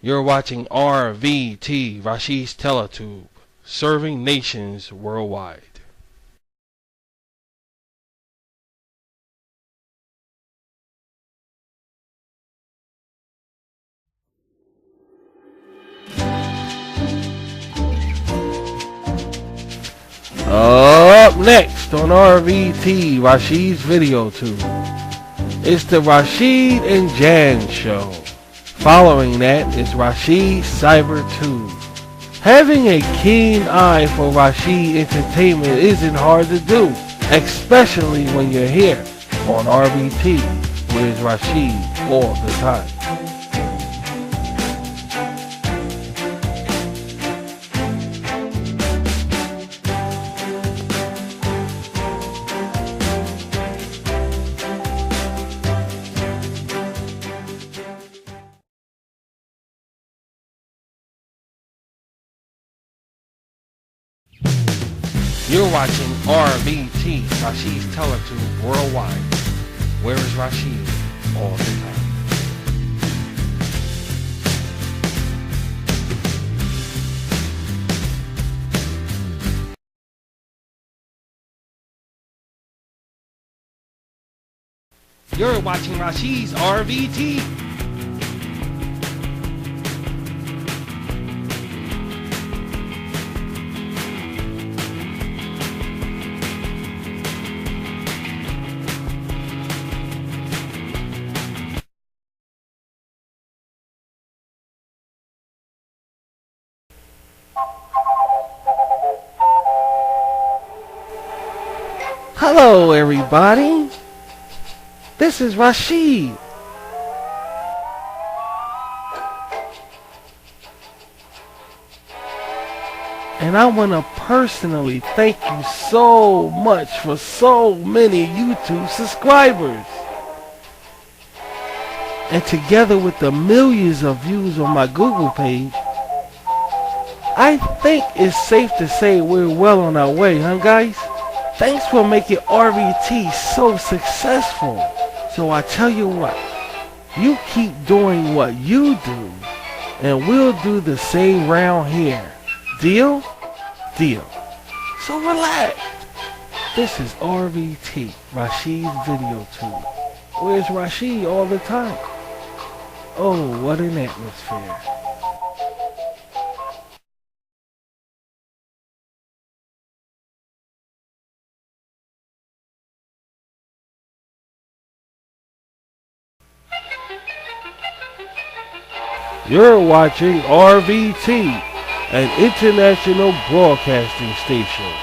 You're watching RVT, Rashid's Teletube, serving nations worldwide. Up next on RVT, Rashid's Video Tube, it's the Rashid and Jan Show. Following that is Rashid's Cyber Tube. Having a keen eye for Rashid entertainment isn't hard to do, especially when you're here on RVT, where it's Rashid all the time. You're watching RVT, Rashid's Teletube worldwide. Where is Rashid all the time? You're watching Rashid's RVT. Hello everybody, this is Rashid. And I want to personally thank you so much for so many YouTube subscribers. And together with the millions of views on my Google page, I think it's safe to say we're well on our way, huh guys? Thanks for making RVT so successful. So I tell you what, you keep doing what you do, and we'll do the same round here. Deal? Deal. So relax. This is RVT, Rashid's Video Tube. Where's Rashid all the time? Oh, what an atmosphere. You're watching RVT, an international broadcasting station.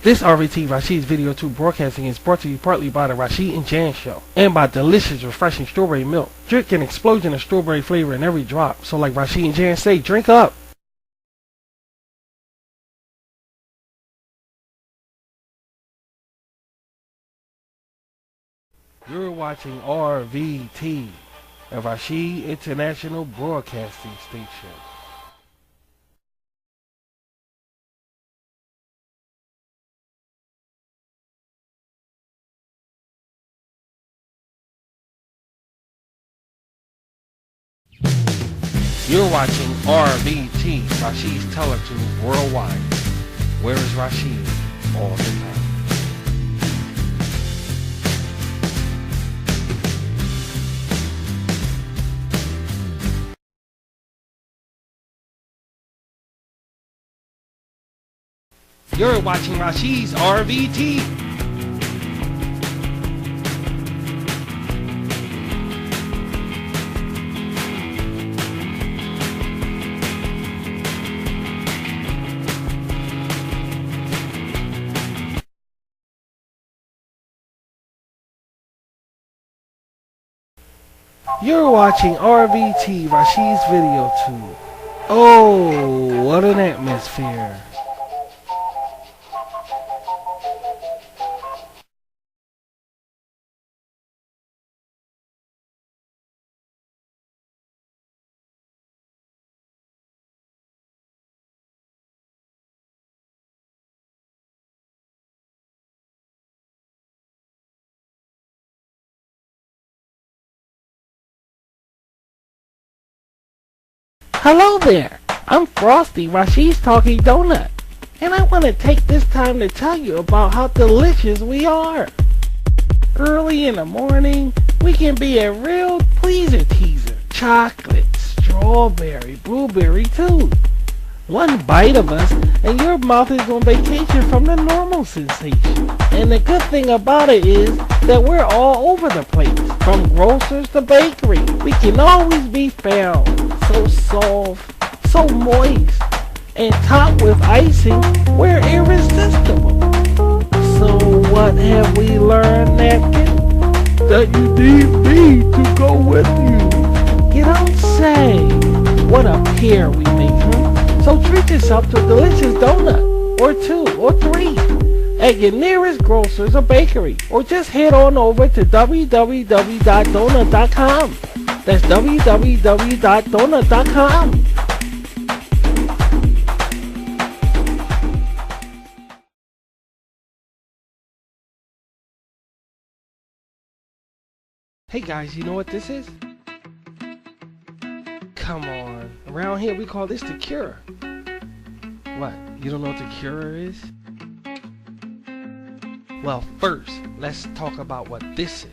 This RVT Rashid's Video 2 broadcasting is brought to you partly by the Rashid and Jan Show and by delicious, refreshing strawberry milk. Drink an explosion of strawberry flavor in every drop. So like Rashid and Jan say, drink up. You're watching RVT, a Rashid International Broadcasting Station. You're watching RVT, Rashid's Teletube Worldwide. Where is Rashid all the time? You're watching Rashid's RVT. You're watching RVT, Rashid's Video 2. Oh, what an atmosphere. Hello there, I'm Frosty, Rashid's Talking Donut, and I want to take this time to tell you about how delicious we are. Early in the morning, we can be a real pleaser teaser. Chocolate, strawberry, blueberry too. One bite of us and your mouth is on vacation from the normal sensation. And the good thing about it is that we're all over the place, from grocers to bakery. We can always be found. So soft, so moist, and topped with icing, we're irresistible. So what have we learned, Napkin? That you need me to go with you. You don't say. What a pair we make, huh? So treat yourself to a delicious donut, or two, or three, at your nearest grocer's or bakery, or just head on over to www.donut.com. That's www.donut.com. Hey guys, you know what this is? Come on. Around here we call this the cure. What? You don't know what the cure is? Well, first, let's talk about what this is.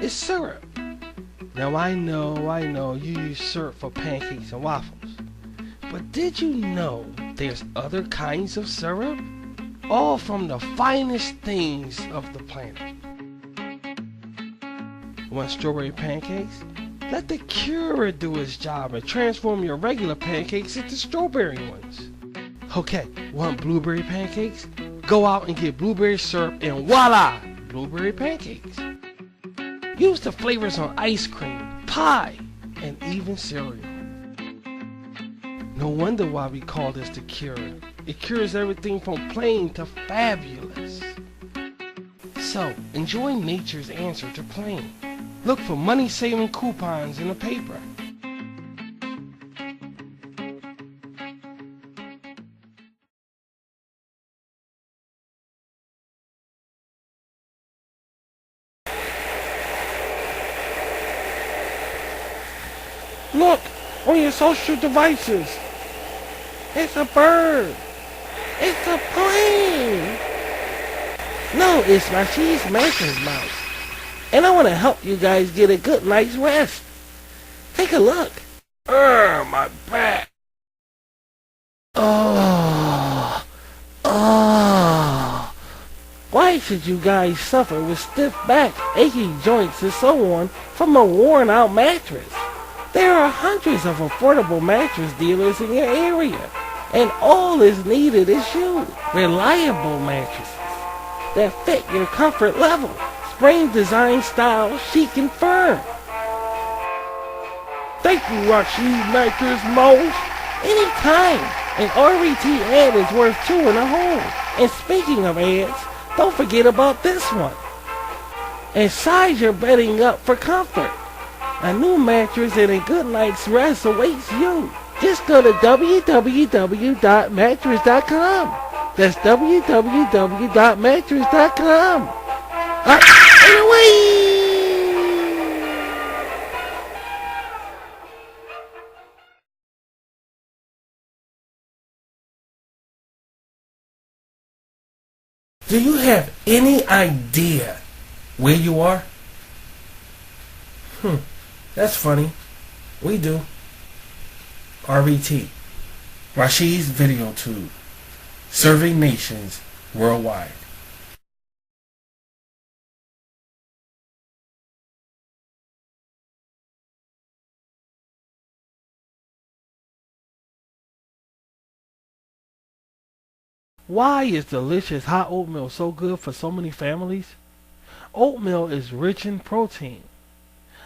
It's syrup. Now I know you use syrup for pancakes and waffles. But did you know there's other kinds of syrup? All from the finest things of the planet. Want strawberry pancakes? Let the cure do its job and transform your regular pancakes into strawberry ones. Okay, want blueberry pancakes? Go out and get blueberry syrup and voila! Blueberry pancakes. Use the flavors on ice cream, pie, and even cereal. No wonder why we call this the cure. It cures everything from plain to fabulous. So, enjoy nature's answer to plain. Look for money-saving coupons in the paper. Look, on your social devices. It's a bird. It's a plane. No, it's Rashid's Mansion's mouse. And I want to help you guys get a good night's rest. Take a look. My back. Why should you guys suffer with stiff back, aching joints, and so on from a worn-out mattress? There are hundreds of affordable mattress dealers in your area, And all is needed is you. Reliable mattresses that fit your comfort level. Spring design style, chic and firm. Thank you, Rashid Mattress Most. Anytime. An RVT ad is worth two in a home. And speaking of ads, don't forget about this one. And size your bedding up for comfort. A new mattress and a good night's rest awaits you. Just go to www.mattress.com. That's www.mattress.com. Anyway! Do you have any idea where you are? That's funny. We do. RVT, Rashid's Video Tube, serving nations worldwide. Why is delicious hot oatmeal so good for so many families? Oatmeal is rich in protein.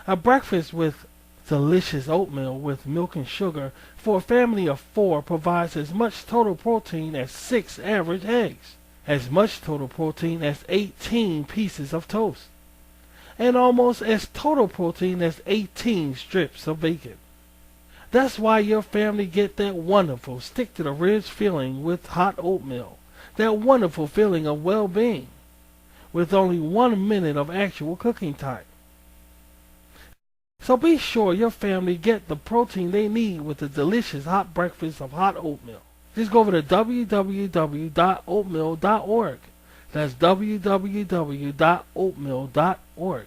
A breakfast with delicious oatmeal with milk and sugar for a family of 4 provides as much total protein as 6 average eggs, as much total protein as 18 pieces of toast, and almost as total protein as 18 strips of bacon. That's why your family get that wonderful stick to the ribs feeling with hot oatmeal, that wonderful feeling of well-being, with only 1 minute of actual cooking time. So be sure your family get the protein they need with the delicious hot breakfast of hot oatmeal. Just go over to www.oatmeal.org. That's www.oatmeal.org.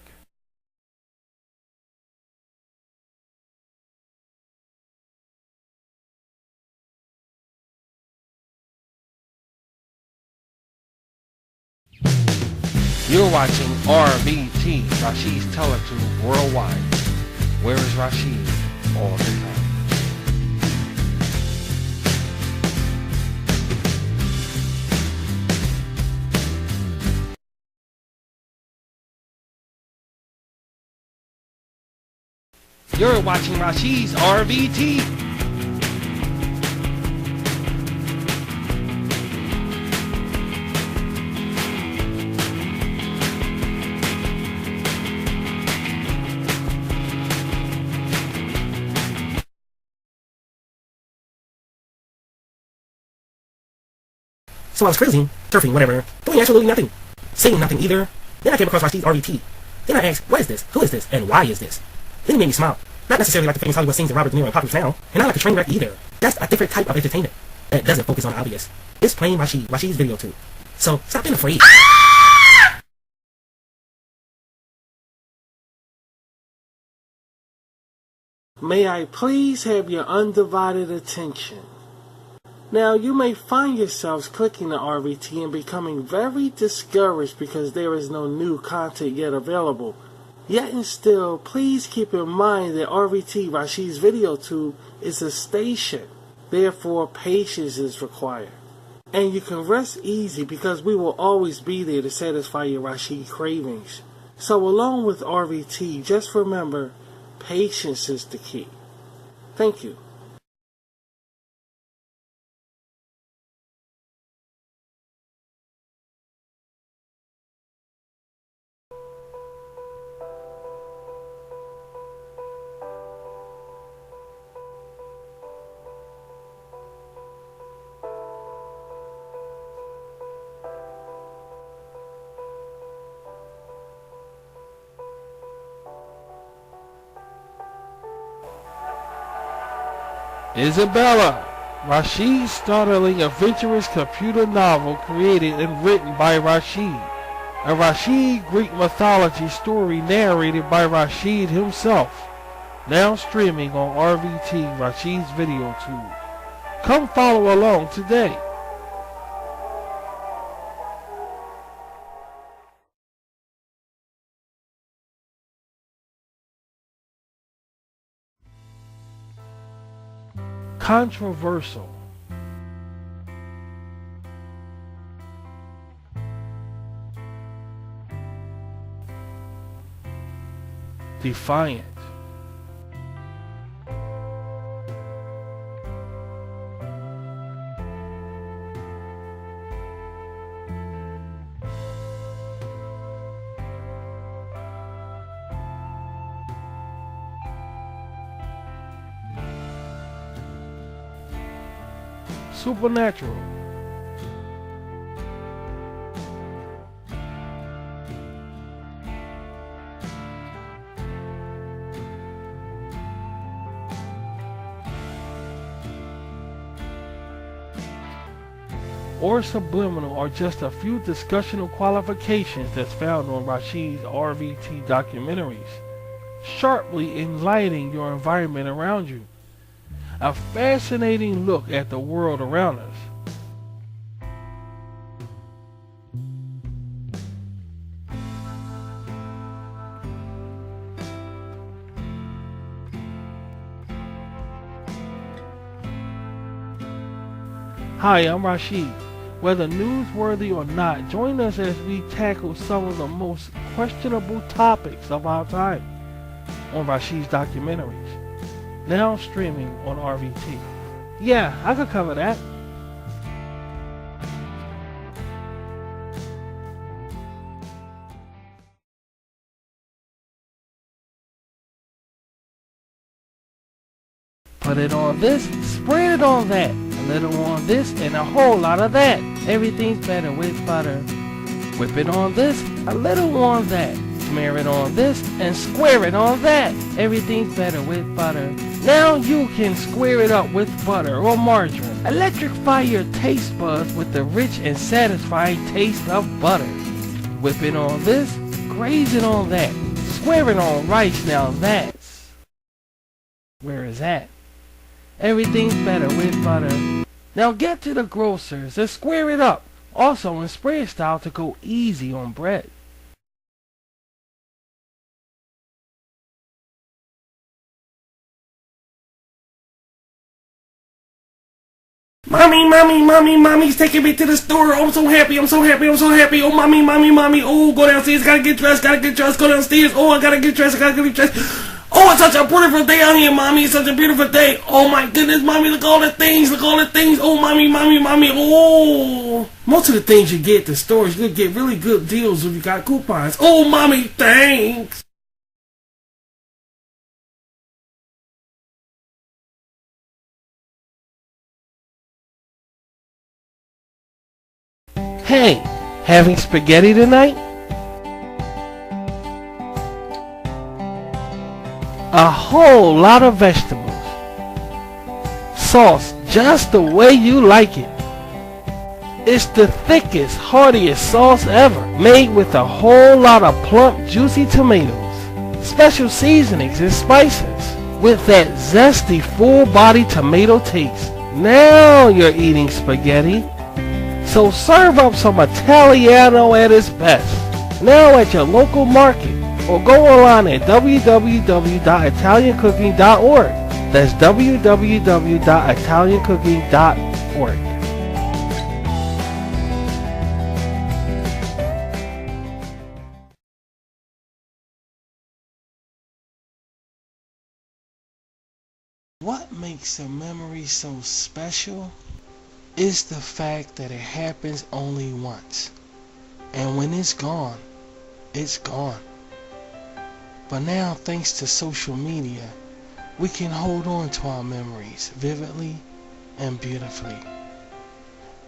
You're watching RVT, Rashid's Teletube Worldwide. Where is Rashid all the time? You're watching Rashid's RVT. So I was cruising, surfing, whatever, doing absolutely nothing, saying nothing either. Then I came across Rashid's RVT. Then I asked, what is this? Who is this? And why is this? Then he made me smile. Not necessarily like the famous Hollywood scenes of Robert De Niro and Poppy now, and not like a train wreck either. That's a different type of entertainment that doesn't focus on the obvious. It's plain Rashid's Video Tube. So stop being afraid. May I please have your undivided attention? Now, you may find yourselves clicking the RVT and becoming very discouraged because there is no new content yet available. Yet and still, please keep in mind that RVT, Rashid's Video Tube, is a station. Therefore, patience is required. And you can rest easy because we will always be there to satisfy your Rashid cravings. So along with RVT, just remember, patience is the key. Thank you. Isabella, Rashid's startling adventurous computer novel created and written by Rashid. A Rashid Greek mythology story narrated by Rashid himself. Now streaming on RVT, Rashid's Video Tube. Come follow along today. Controversial. defiant. Supernatural. Or subliminal are just a few discussional qualifications that's found on Rashid's RVT documentaries, sharply enlightening your environment around you. A fascinating look at the world around us. Hi, I'm Rashid. Whether newsworthy or not, join us as we tackle some of the most questionable topics of our time on Rashid's documentaries. Now streaming on RVT. Yeah, I could cover that. Put it on this, spread it on that. A little on this and a whole lot of that. Everything's better with butter. Whip it on this, a little on that. Smear it on this and square it on that. Everything's better with butter. Now you can square it up with butter or margarine. Electrify your taste buds with the rich and satisfying taste of butter. Whip it on this, graze it on that. Square it on rice, now that's where is that? Everything's better with butter. Now get to the grocers and square it up. Also in spread style to go easy on bread. Mommy's taking me to the store. I'm so happy. Oh, mommy. Oh, go downstairs, gotta get dressed, go downstairs. Oh, I gotta get dressed. Oh, it's such a beautiful day out here, mommy. It's such a beautiful day. Oh my goodness, mommy, look all the things. Oh, mommy. Oh, most of the things you get at the stores, you get really good deals if you got coupons. Oh, mommy, thanks. Hey, having spaghetti tonight? A whole lot of vegetables. Sauce just the way you like it. It's the thickest, heartiest sauce ever, made with a whole lot of plump, juicy tomatoes, special seasonings and spices, with that zesty, full-body tomato taste. Now you're eating spaghetti. So serve up some Italiano at its best, now at your local market, or go online at www.italiancooking.org. That's www.italiancooking.org. What makes a memory so special is the fact that it happens only once. And when it's gone, it's gone. But now, thanks to social media, we can hold on to our memories vividly and beautifully.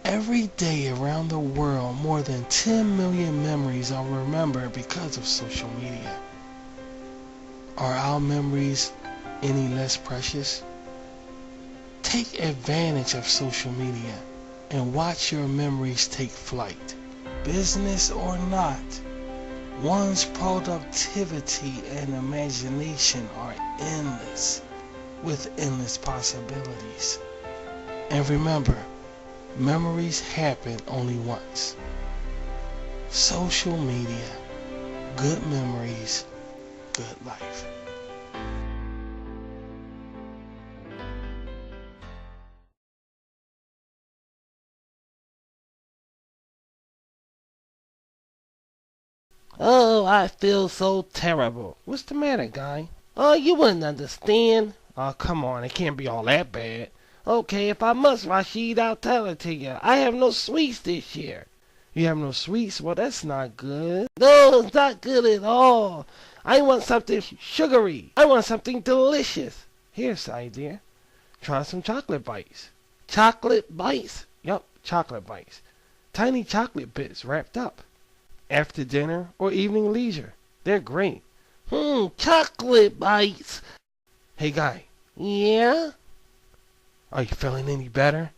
Every day around the world, more than 10 million memories are remembered because of social media. Are our memories any less precious? Take advantage of social media and watch your memories take flight. Business or not, one's productivity and imagination are endless, with endless possibilities. And remember, memories happen only once. Social media, good memories, good life. Oh, I feel so terrible. What's the matter, guy? Oh, you wouldn't understand. Oh, come on, it can't be all that bad. Okay, if I must, Rashid, I'll tell it to you. I have no sweets this year. You have no sweets? Well, that's not good. No, it's not good at all. I want something sugary. I want something delicious. Here, Side dear, try some chocolate bites. Chocolate bites? Yup, chocolate bites. Tiny chocolate bits wrapped up. After dinner or evening leisure. They're great. Chocolate bites. Hey, guy. Yeah? Are you feeling any better?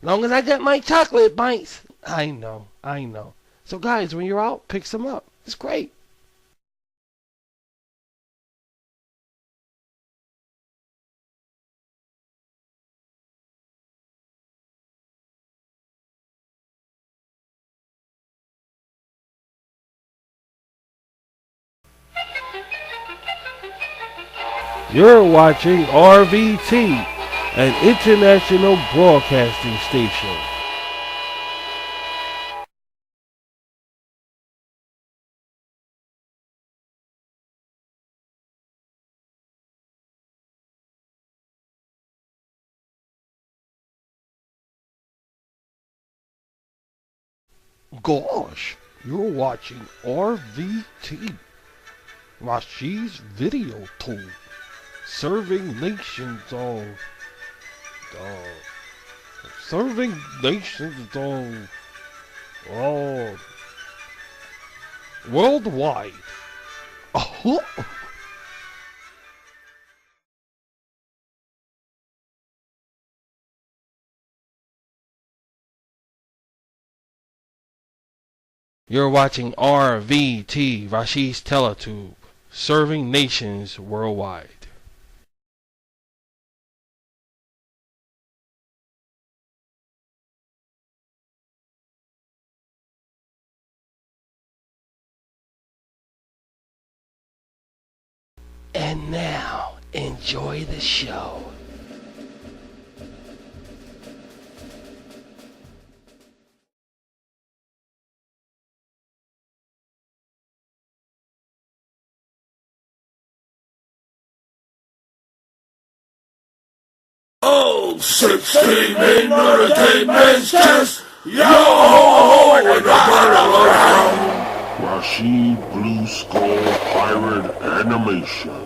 Long as I get my chocolate bites. I know. So, guys, when you're out, pick some up. It's great. You're watching RVT, an international broadcasting station. Gosh, you're watching RVT, Rashid's video tool, serving nations serving nations all worldwide. Oh. You're watching RVT, Rashid's Teletube, serving nations worldwide. And now, enjoy the show. Oh, 16 entertainment chest. Yo ho ho in the battle around. Rashid Blue Skull Pirate Animation.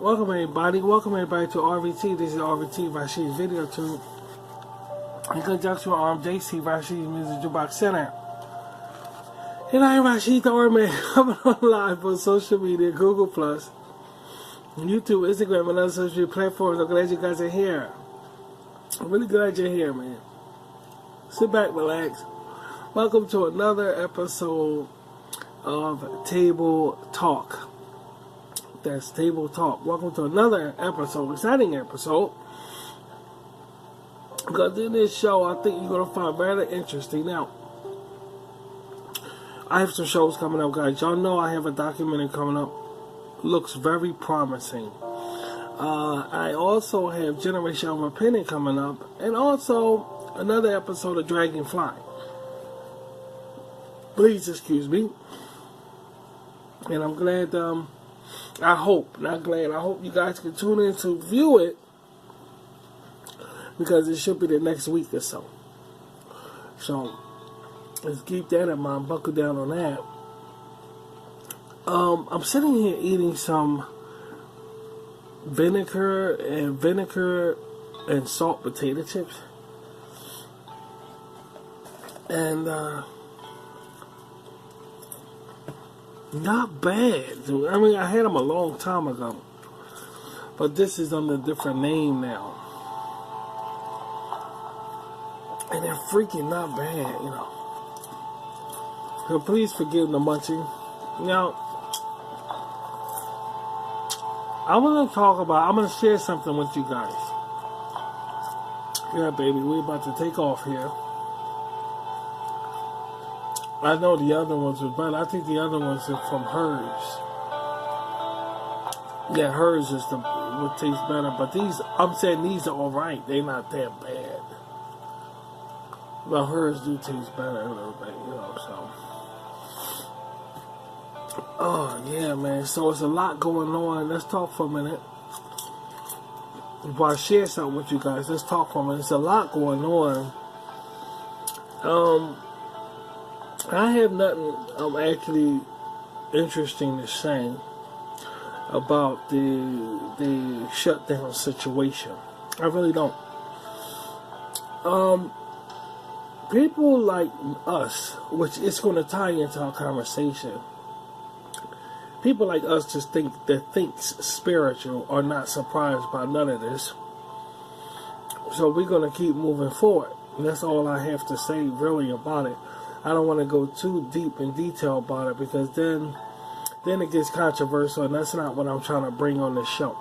Welcome everybody to RVT. This is RVT Rashid's Video Tube. In conjunction with JC Rashid's Music Jukebox Center. And I am Rashid the Art Man, coming on live on social media, Google Plus, YouTube, Instagram, and other social media platforms. I'm glad you guys are here. I'm really glad you're here, man. Sit back, relax. Welcome to another episode of Table Talk. That's Table Talk. Welcome to another episode, exciting episode. Because in this show, I think you're going to find rather interesting. Now, I have some shows coming up, guys. Y'all know I have a documentary coming up. Looks very promising. I also have Generation of Opinion coming up. And also, another episode of Dragonfly. Please excuse me. And I'm glad, I hope you guys can tune in to view it. Because it should be the next week or so. So, let's keep that in mind. Buckle down on that. I'm sitting here eating some vinegar and salt potato chips. And, not bad. I mean, I had them a long time ago. But this is under a different name now. And they're freaking not bad, you know. So please forgive the munching. Now, I'm going to share something with you guys. Yeah, baby, we're about to take off here. I know the other ones are better. I think the other ones are from hers. Yeah, hers is would taste better, but these, I'm saying these are alright. They're not that bad. Well, hers do taste better a little bit, so. Oh, yeah, man. So it's a lot going on. Let's talk for a minute. Before I share something with you guys, let's talk for a minute. There's a lot going on. I have nothing actually interesting to say about the shutdown situation. I really don't. People like us, which is going to tie into our conversation. People like us just thinks spiritual are not surprised by none of this. So we're going to keep moving forward. And that's all I have to say really about it. I don't want to go too deep in detail about it because then it gets controversial, and that's not what I'm trying to bring on this show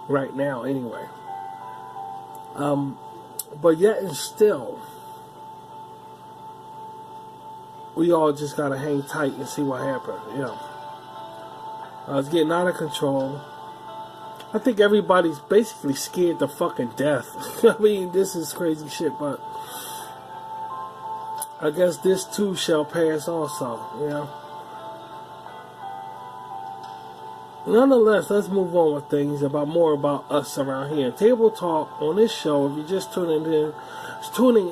right now anyway. But yet and still, we all just got to hang tight and see what happens, It's getting out of control. I think everybody's basically scared to fucking death. I mean, this is crazy shit, but I guess this too shall pass also, Nonetheless, let's move on with things more about us around here. Table Talk on this show, if you're just tuning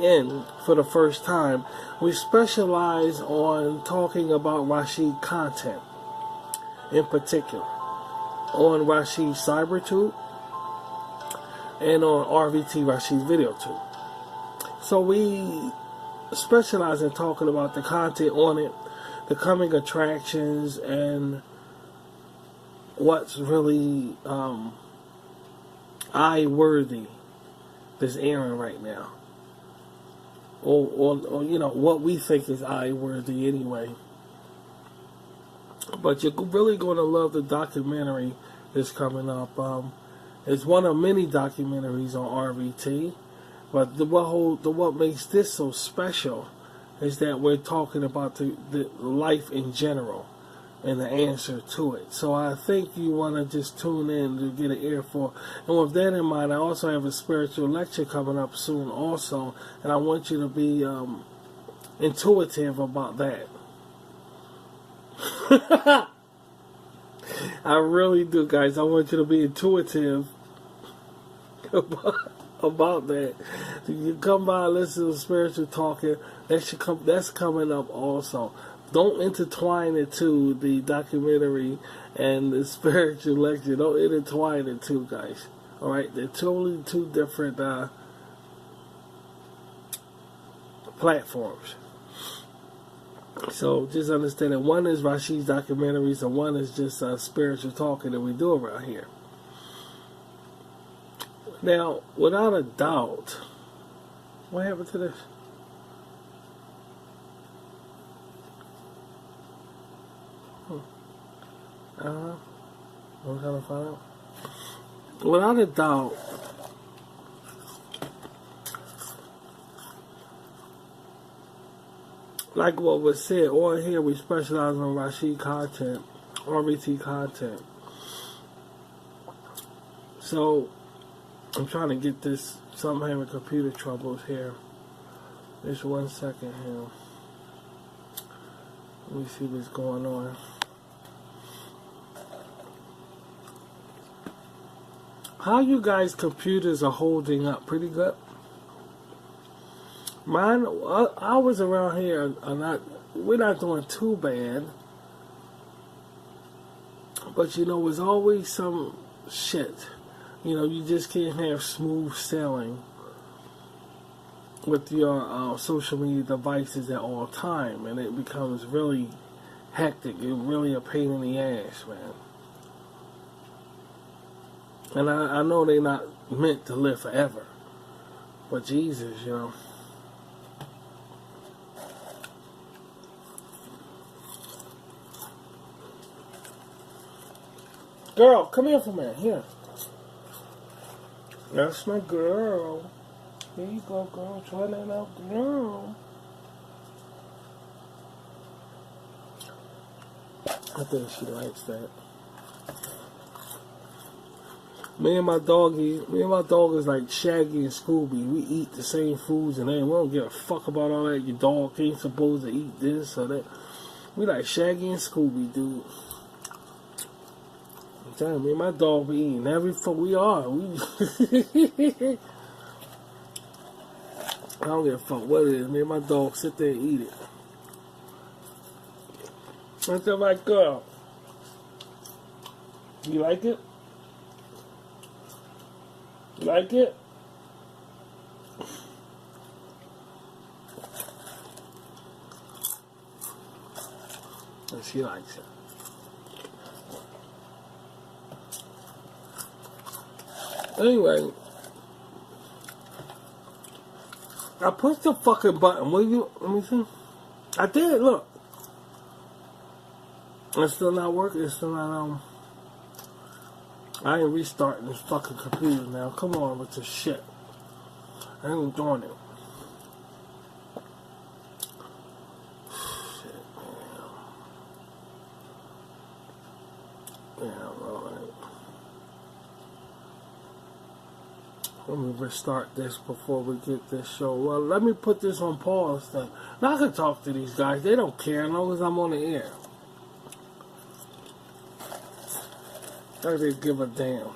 in for the first time, we specialize on talking about Rashid content in particular. On Rashid CyberTube and on RVT Rashid VideoTube. So we specialize in talking about the content on it, the coming attractions, and what's really eye-worthy that's airing right now. Or what we think is eye-worthy anyway. But you're really going to love the documentary that's coming up. It's one of many documentaries on RVT. But what makes this so special is that we're talking about the life in general and the answer to it. So I think you want to just tune in to get an ear for. And with that in mind, I also have a spiritual lecture coming up soon also. And I want you to be intuitive about that. I really do, guys. I want you to be intuitive about that. You come by and listen to spiritual talking. That's coming up also. Don't intertwine it to the documentary and the spiritual lecture. Don't intertwine it too, guys. Alright? They're totally two different platforms. So just understand that one is Rashid's documentaries and one is just spiritual talking that we do around here. Now, without a doubt, what happened to this? I'm trying to find out. Without a doubt, like what was said, on here we specialize on Rashid content, RVT content. So, I'm trying to get this, I'm having computer troubles here. Just 1 second here. Let me see what's going on. How you guys' computers are holding up? Pretty good? Mine, I was around here, we're not doing too bad. But there's always some shit. You just can't have smooth sailing with your social media devices at all time. And it becomes really hectic. It's really a pain in the ass, man. And I know they're not meant to live forever. But Jesus, Girl, come here for a minute. Here. That's my girl. Here you go, girl. Try that out, girl. I think she likes that. Me and my dog is like Shaggy and Scooby. We eat the same foods and then we don't give a fuck about all that. Your dog ain't supposed to eat this or that. We like Shaggy and Scooby, dude. I'm telling you, me and my dog be eating every fuck we are. I don't give a fuck what it is. Me and my dog sit there and eat it. What's that right, girl? You like it? You like it? And she likes it. Anyway, I pushed the fucking button. Let me see. I did, look. It's still not working. It's still not, I ain't restarting this fucking computer now. Come on with this shit. I ain't doing it. Shit, man. Yeah, alright. Let me restart this before we get this show. Well, let me put this on pause then. Now I can talk to these guys. They don't care as long as I'm on the air. I didn't give a damn.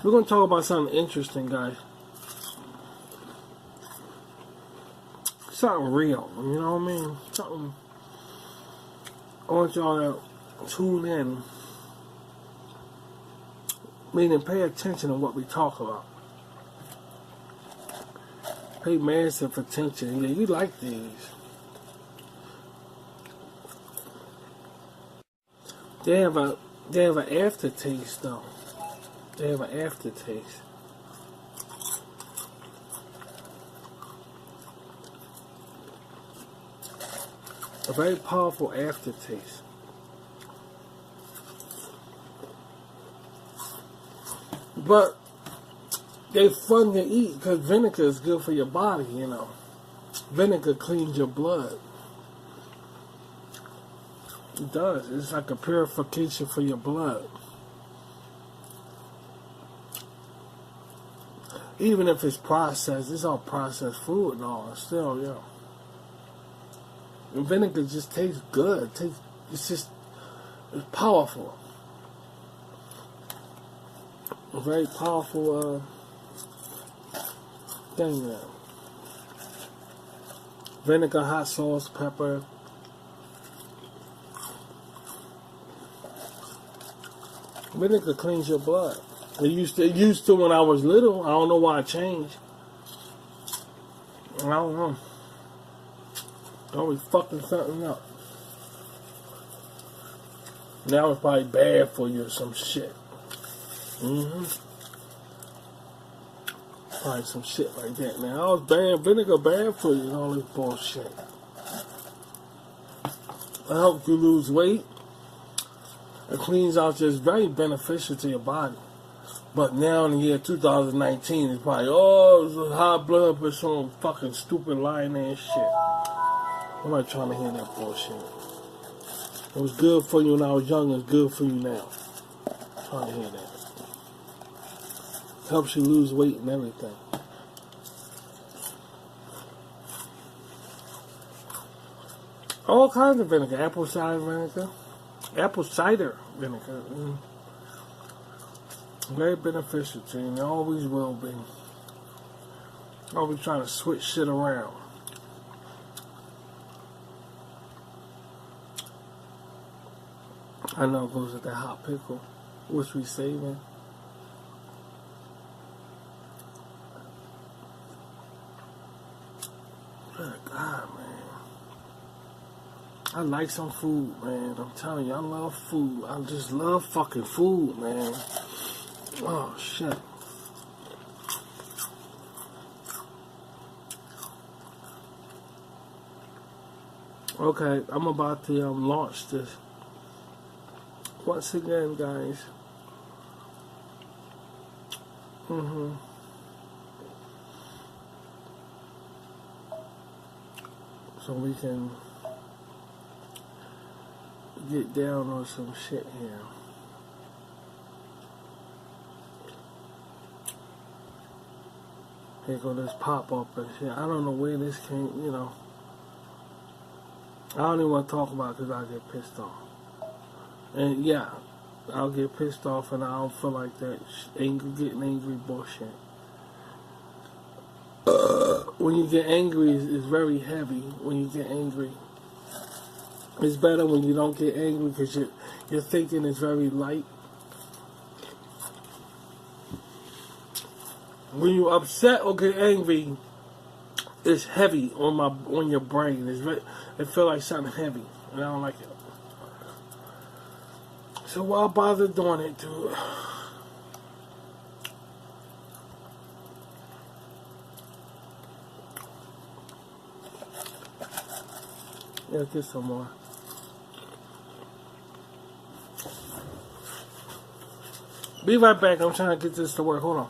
We're going to talk about something interesting, guys. Something real, you know what I mean? Something. I want y'all to tune in. Meaning pay attention to what we talk about. Pay massive attention. Yeah, you like these. They have an aftertaste, though. They have an aftertaste. A very powerful aftertaste. But they're fun to eat because vinegar is good for your body, you know. Vinegar cleans your blood. It does. It's like a purification for your blood. Even if it's processed, it's all processed food and all. Still, yeah. And vinegar just tastes good. It's powerful. A very powerful thing there. Vinegar, hot sauce, pepper. Vinegar cleans your blood. It used to when I was little. I don't know why I changed. I don't know. Always fucking something up. Now it's probably bad for you or some shit. Probably some shit like that, man. I was bad, vinegar bad for you and all this bullshit. It helps you lose weight. It cleans out, just very beneficial to your body. But now in the year 2019, it's probably, it's high blood pressure, some fucking stupid lying ass shit. I'm not trying to hear that bullshit. It was good for you when I was young, it's good for you now. I'm trying to hear that. Helps you lose weight and everything. All kinds of vinegar. Apple cider vinegar. Apple cider vinegar. Very beneficial to you. And it always will be. Always trying to switch shit around. I know it goes with that hot pickle, which we saving. Good God, man. I like some food, man. I'm telling you, I love food. I just love fucking food, man. Oh, shit. Okay, I'm about to launch this. Once again, guys. So we can get down on some shit here. Here go this pop-up and shit. I don't know where this came, you know. I don't even want to talk about it because I'll get pissed off. And yeah, I'll get pissed off and I don't feel like that getting angry bullshit. When you get angry, it's very heavy when you get angry. It's better when you don't get angry because your thinking is very light. When you upset or get angry, it's heavy on your brain. It feels like something heavy, and I don't like it. So why bother doing it, dude? Let's get some more. Be right back. I'm trying to get this to work. Hold on.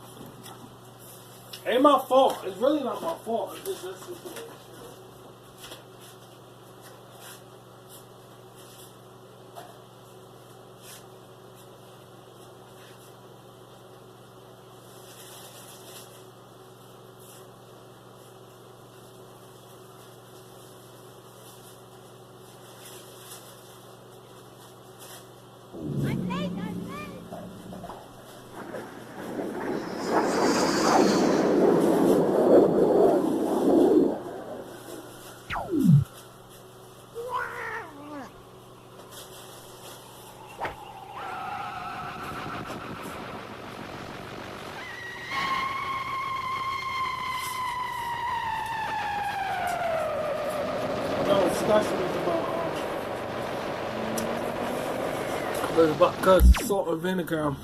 Ain't my fault. It's really not my fault. It's just discussion is about because salt and vinegar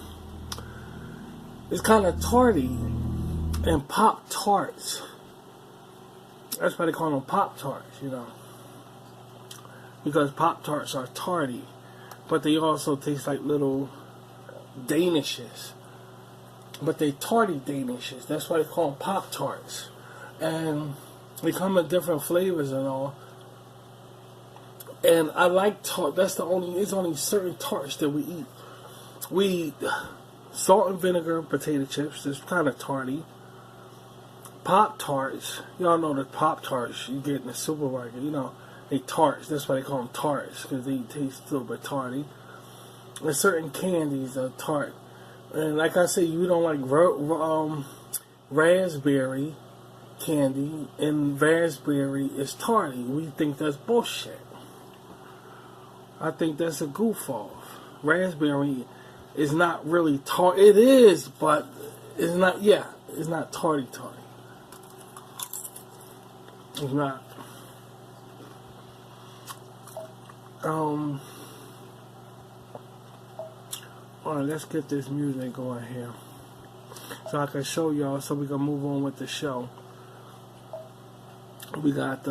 is kind of tarty, and Pop-Tarts. That's why they call them Pop-Tarts, you know, because Pop-Tarts are tarty, but they also taste like little Danishes. But they tarty Danishes. That's why they call them Pop-Tarts, and they come in different flavors and all. And I like tart. It's only certain tarts that we eat. We eat salt and vinegar potato chips. That's kind of tarty. Pop-Tarts. Y'all know the Pop-Tarts you get in the supermarket. You know, they tarts. That's why they call them tarts, because they taste a little bit tarty. And certain candies are tart. And like I said, you don't like raspberry candy, and raspberry is tarty. We think that's bullshit. I think that's a goof off. Raspberry is not really tart. It is, but it's not. Yeah, it's not tarty. It's not. All right, let's get this music going here, so I can show y'all. So we can move on with the show. We got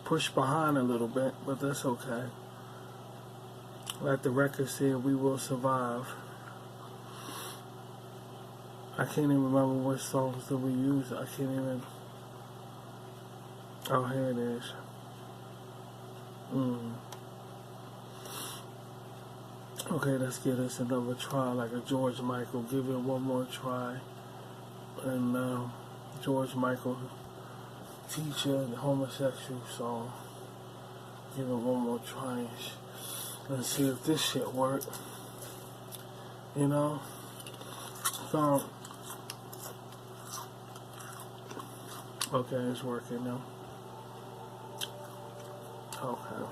pushed behind a little bit, but that's okay. Like the record said, we will survive. I can't even remember what songs that we use. I can't even. Oh, here it is. Okay, let's give this another try, like a George Michael. Give it one more try. And George Michael, Teacher, the homosexual song. Give it one more try. Let's see if this shit work. You know? So, okay, it's working now. Okay.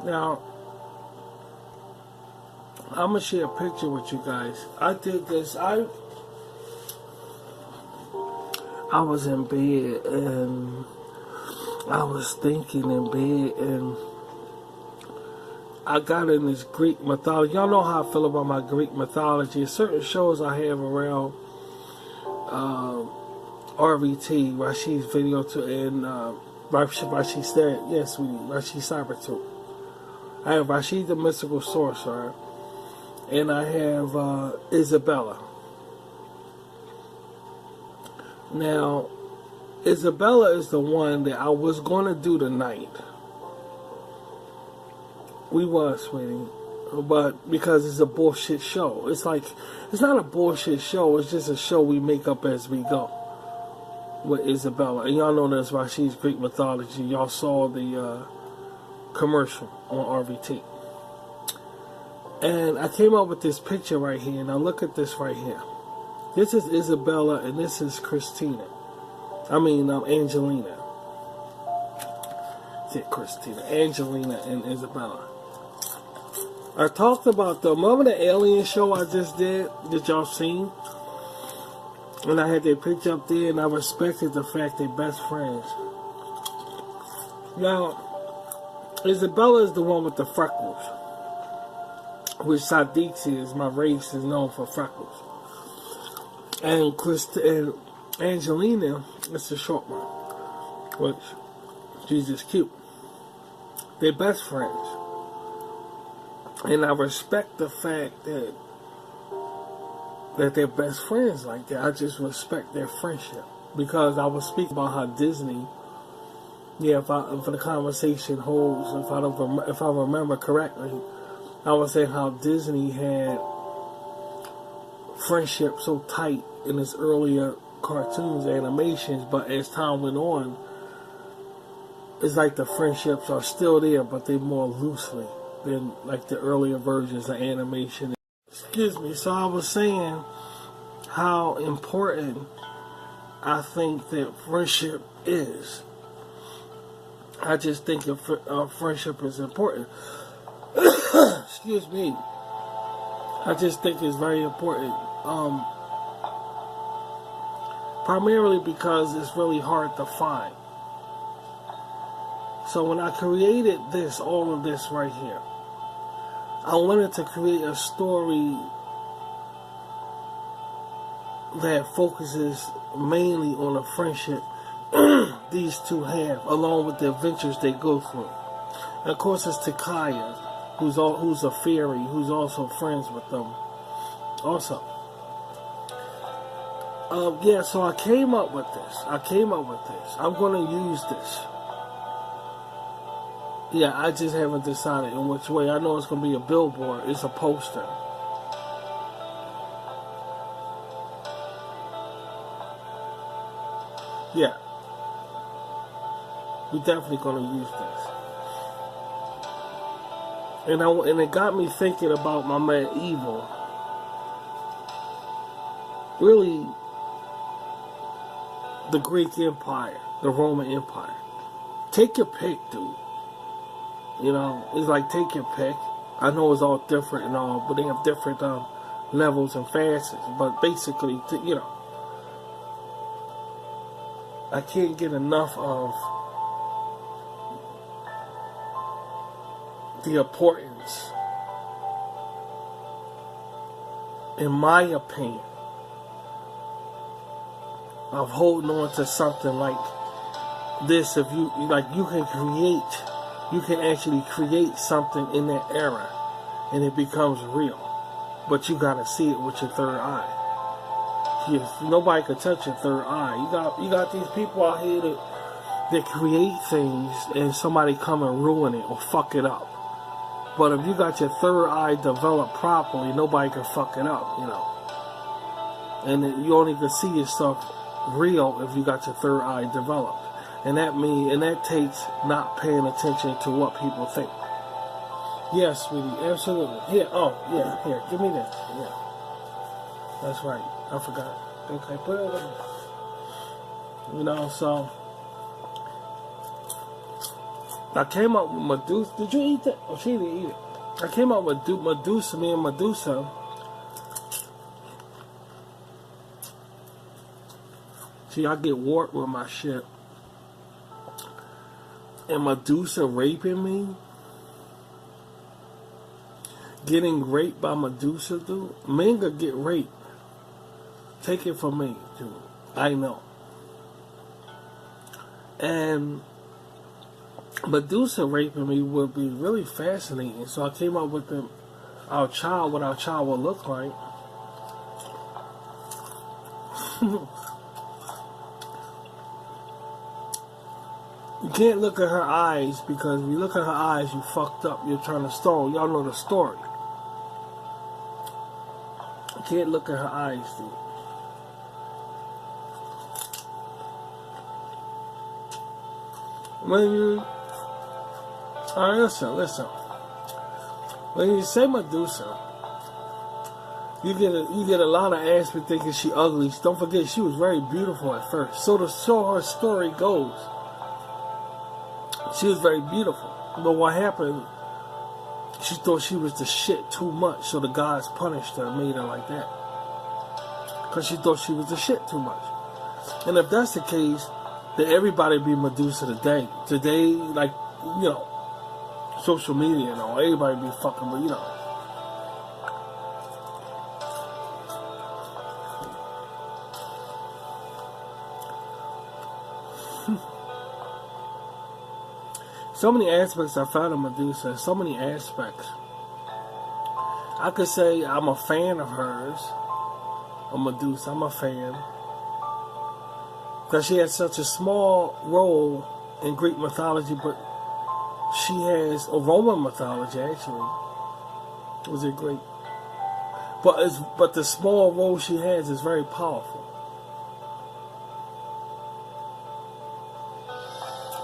Now, I'm gonna share a picture with you guys. I did this. I was in bed and I was thinking in bed, and I got in this Greek mythology. Y'all know how I feel about my Greek mythology. Certain shows I have around RVT, Rashi's video to, and Rashi said, yes, sweetie, Rashi Cybertube. I have Rashid the Mystical Sorcerer, and I have Isabella. Now, Isabella is the one that I was going to do tonight. We was, sweetie. but because it's a bullshit show. It's like, it's not a bullshit show, it's just a show we make up as we go with Isabella. And y'all know that's why she's Greek mythology. Y'all saw the commercial on RVT. And I came up with this picture right here. Now look at this right here. This is Isabella and this is Christina. Angelina. Christina, Angelina, and Isabella. I talked about remember the alien show I just did that y'all seen? And I had that picture up there, and I respected the fact they're best friends. Now, Isabella is the one with the freckles, which Sideaksyan is, my race, is known for freckles. And Angelina is the short one, which she's just cute. They're best friends. And I respect the fact that they're best friends like that. I just respect their friendship. Because I was speaking about how Disney, if the conversation holds, if I remember correctly, I was saying how Disney had friendship so tight in its earlier cartoons, animations, but as time went on, it's like the friendships are still there, but they're more loosely than like the earlier versions of animation. Excuse me. So I was saying how important I think that friendship is. I just think friendship is important. Excuse me. I just think it's very important. Primarily because it's really hard to find. So when I created all of this right here, I wanted to create a story that focuses mainly on the friendship these two have, along with the adventures they go through. And of course, it's Takaya, who's a fairy, who's also friends with them. Also, so I came up with this. I'm going to use this. Yeah, I just haven't decided in which way. I know it's going to be a billboard. It's a poster. Yeah. We're definitely going to use this. And it got me thinking about my man Evil. Really, the Greek Empire, the Roman Empire. Take your pick, dude. You know, it's like take your pick. I know it's all different and all, but they have different levels and facets. But basically, I can't get enough of the importance, in my opinion, of holding on to something like this. If you can actually create something in that era, and it becomes real. But you gotta see it with your third eye. Nobody can touch your third eye. You got these people out here that create things, and somebody come and ruin it or fuck it up. But if you got your third eye developed properly, nobody can fuck it up, And you only can see yourself real if you got your third eye developed. And that takes not paying attention to what people think. Yes, sweetie, absolutely. Here, here, give me that. Yeah. That's right. I forgot. Okay, put it over there. So I came up with Medusa. Did you eat that? Oh, she didn't eat it. I came up with Medusa, me and Medusa. See, I get warped with my shit. And Medusa raping me? Getting raped by Medusa, dude? Minga get raped. Take it from me, dude. I know. And Medusa raping me would be really fascinating. So I came up with what our child would look like. You can't look at her eyes, because if you look at her eyes, you fucked up. You're trying to stone. Y'all know the story. I can't look at her eyes, dude. When you... Alright, listen. When you say Medusa, you get a lot of ass for thinking she ugly. Don't forget, she was very beautiful at first. So her story goes, she was very beautiful. But what happened, she thought she was the shit too much, so the gods punished her and made her like that. Because she thought she was the shit too much. And if that's the case, then everybody be Medusa today. Today, like, you know, social media and all, everybody be fucking, but you know. So many aspects I found of Medusa, so many aspects. I could say I'm a fan of hers, of Medusa, I'm a fan. Because she had such a small role in Greek mythology, but she has a Roman mythology actually. Was it Greek? But the small role she has is very powerful.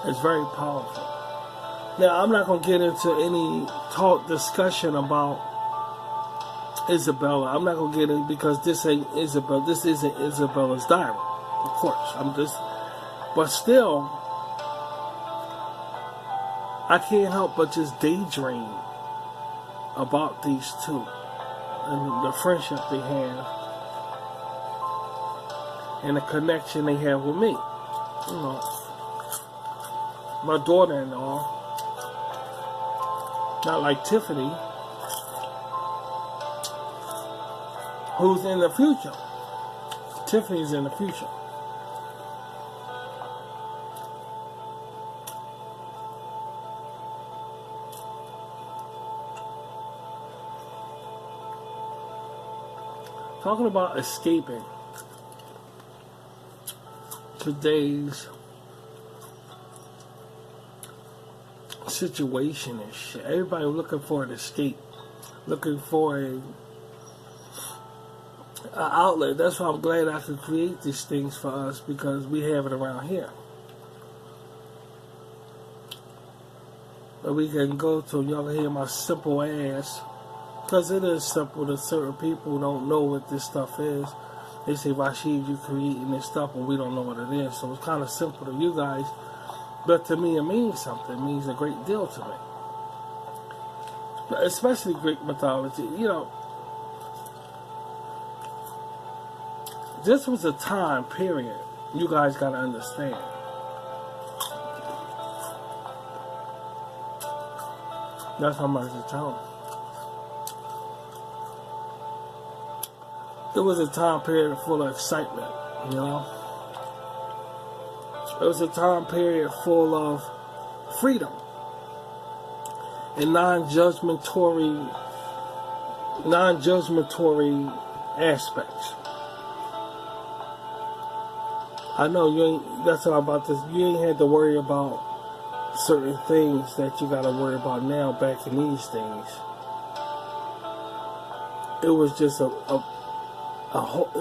It's very powerful. Now, I'm not going to get into any discussion about Isabella. I'm not going to get in because this ain't Isabella. This isn't Isabella's diary. Of course. But still, I can't help but just daydream about these two and the friendship they have and the connection they have with me. You know, my daughter-in-law. Not like Tiffany, who's in the future. Tiffany's in the future. Talking about escaping today's situation and shit. Everybody looking for an escape, looking for an outlet. That's why I'm glad I could create these things for us, because we have it around here. But we can go to, y'all can hear my simple ass, because it is simple to certain people who don't know what this stuff is. They say, Rashid, you creating this stuff, but we don't know what it is. So it's kind of simple to you guys. But to me, it means something. It means a great deal to me. Especially Greek mythology. You know, this was a time period you guys got to understand. That's how much it's telling. It was a time period full of excitement, you know. It was a time period full of freedom and non-judgmentary aspects. I know you ain't. That's all about this. You ain't had to worry about certain things that you got to worry about now. Back in these days, it was just it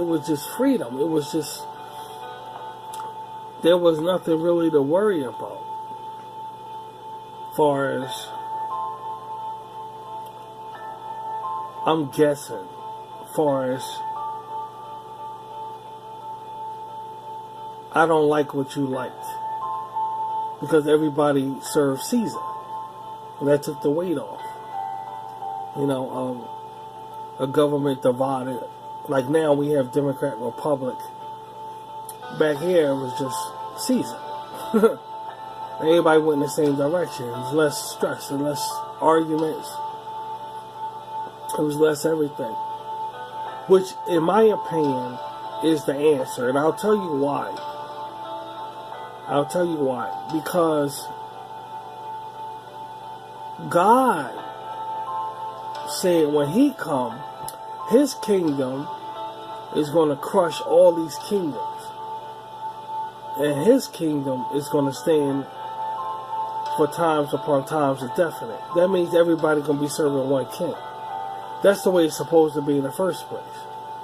was just freedom. It was just. There was nothing really to worry about, far as I'm guessing, far as I don't like what you liked, because everybody served Caesar, and that took the weight off. You know, a government divided. Like now we have Democrat, Republic. Back here it was just Caesar. Everybody went in the same direction. It was less stress and less arguments. It was less everything. Which, in my opinion, is the answer. And I'll tell you why. Because God said when He come, His kingdom is going to crush all these kingdoms. And His kingdom is going to stand for times upon times indefinite. That means everybody's going to be serving one king. That's the way it's supposed to be in the first place.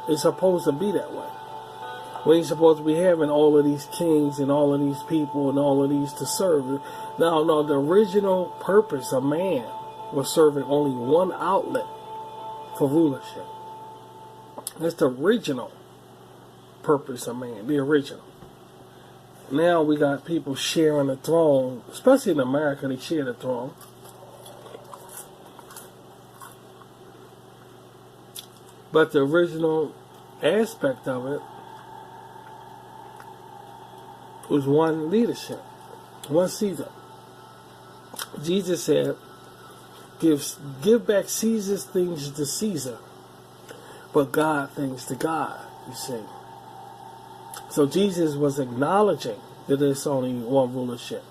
It's supposed to be that way. We ain't supposed to be having all of these kings and all of these people and all of these to serve. No, the original purpose of man was serving only one outlet for rulership. That's the original purpose of man, the original. Now we got people sharing the throne, especially in America, they share the throne. But the original aspect of it was one leadership, one Caesar. Jesus said, give back Caesar's things to Caesar, but God things to God, you see. So Jesus was acknowledging that there's only one rulership.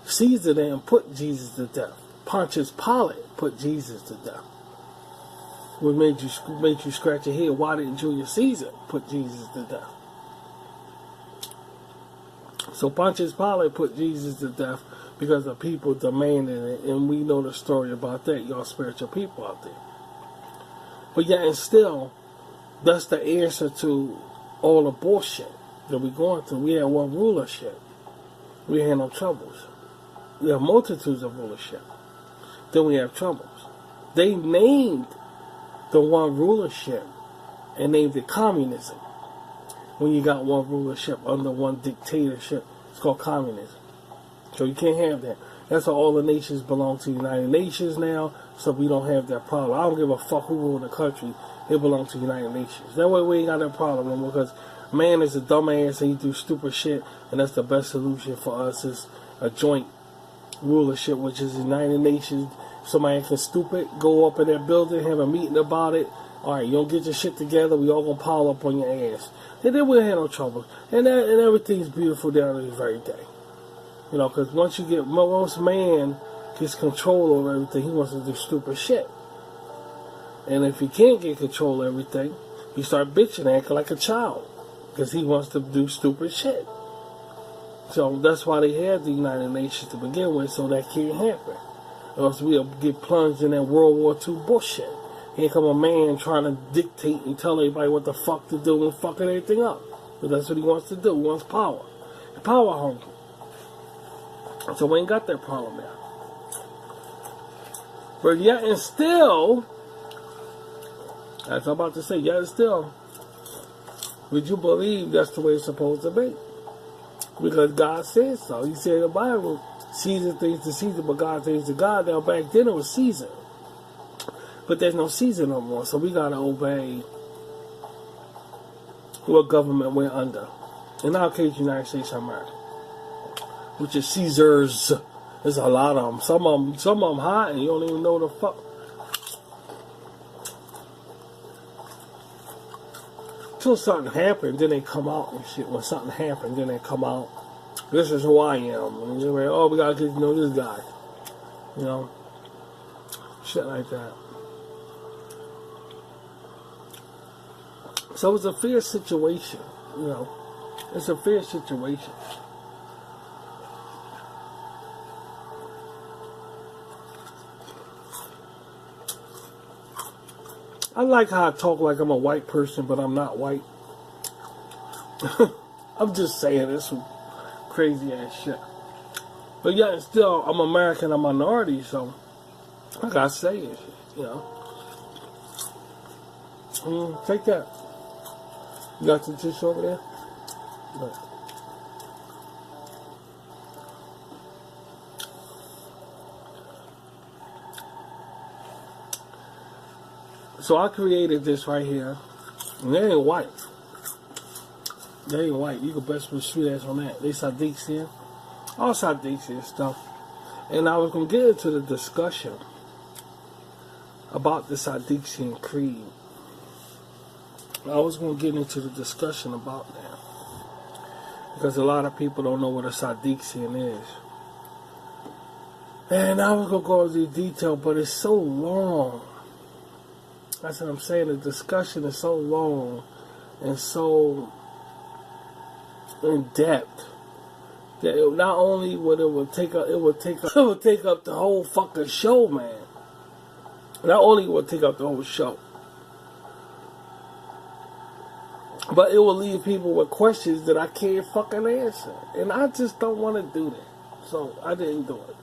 Caesar didn't put Jesus to death. Pontius Pilate put Jesus to death. What made you scratch your head? Why didn't Julius Caesar put Jesus to death? So Pontius Pilate put Jesus to death because the people demanded it, and we know the story about that, y'all spiritual people out there. But yet and still, that's the answer to all the bullshit that we're going through. We have one rulership. We have no troubles. We have multitudes of rulership. Then we have troubles. They named the one rulership and named it communism. When you got one rulership under one dictatorship, it's called communism. So you can't have that. That's why all the nations belong to the United Nations now, so we don't have that problem. I don't give a fuck who rule the country. It belongs to the United Nations. That way we ain't got that problem anymore, because man is a dumbass and he do stupid shit, and that's the best solution for us is a joint rulership, which is the United Nations. Somebody acting stupid, go up in that building, have a meeting about it. Alright, you don't get your shit together, we all gonna pile up on your ass. And then we'll have no trouble. And everything's beautiful down to this very day. You know, because once man gets control over everything, he wants to do stupid shit. And if he can't get control of everything, he start bitching, acting like a child, because he wants to do stupid shit. So that's why they had the United Nations to begin with, so that can't happen. Or else we'll get plunged in that World War II bullshit. Here come a man trying to dictate and tell everybody what the fuck to do and fucking everything up. But that's what he wants to do. He wants power. He's power hungry. So we ain't got that problem now. But yet and still, as I'm about to say, yet and still, would you believe that's the way it's supposed to be? Because God says so. He said in the Bible, Caesar things to Caesar, but God things to God. Now back then it was Caesar. But there's no Caesar no more, so we gotta obey what government we're under. In our case, United States of America, which is Caesars. There's a lot of them. Some of them hot, and you don't even know the fuck. Till something happened, then they come out and shit. When something happened, then they come out. This is who I am. And you're like, oh, we gotta get to know this guy. You know, shit like that. So it's a fair situation, you know. It's a fair situation. I like how I talk like I'm a white person, but I'm not white. I'm just saying this some crazy ass shit. But yeah, still, I'm American, I'm a minority, so I gotta say it, you know. Take that. You got some tissue over there? Right. So I created this right here, and they ain't white. They ain't white. You can best put sweet ass on that. They Sideaksyan. All Sideaksyan stuff. And I was going to get into the discussion about the Sideaksyan creed. I was going to get into the discussion about that. Because a lot of people don't know what a Sideaksyan is. And I was going to go into detail, but it's so long. That's what I'm saying. The discussion is so long and so in depth that not only would it would take up the whole fucking show, man. Not only would it take up the whole show, But it will leave people with questions that I can't fucking answer. And I just don't want to do that. So I didn't do it.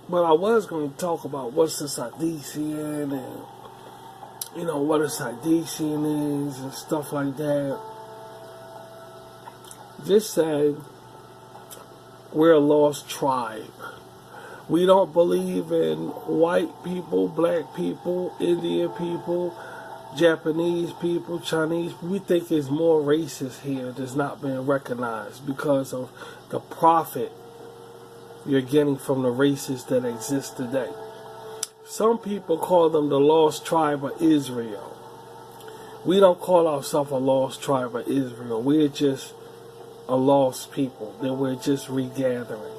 But I was going to talk about what's the Sideaksyan and, you know, what a Sideaksyan is and stuff like that. Just say we're a lost tribe. We don't believe in white people, black people, Indian people, Japanese people, Chinese. We think there's more races here that's not being recognized because of the profit you're getting from the races that exist today. Some people call them the lost tribe of Israel. We don't call ourselves a lost tribe of Israel. We're just a lost people that we're just regathering.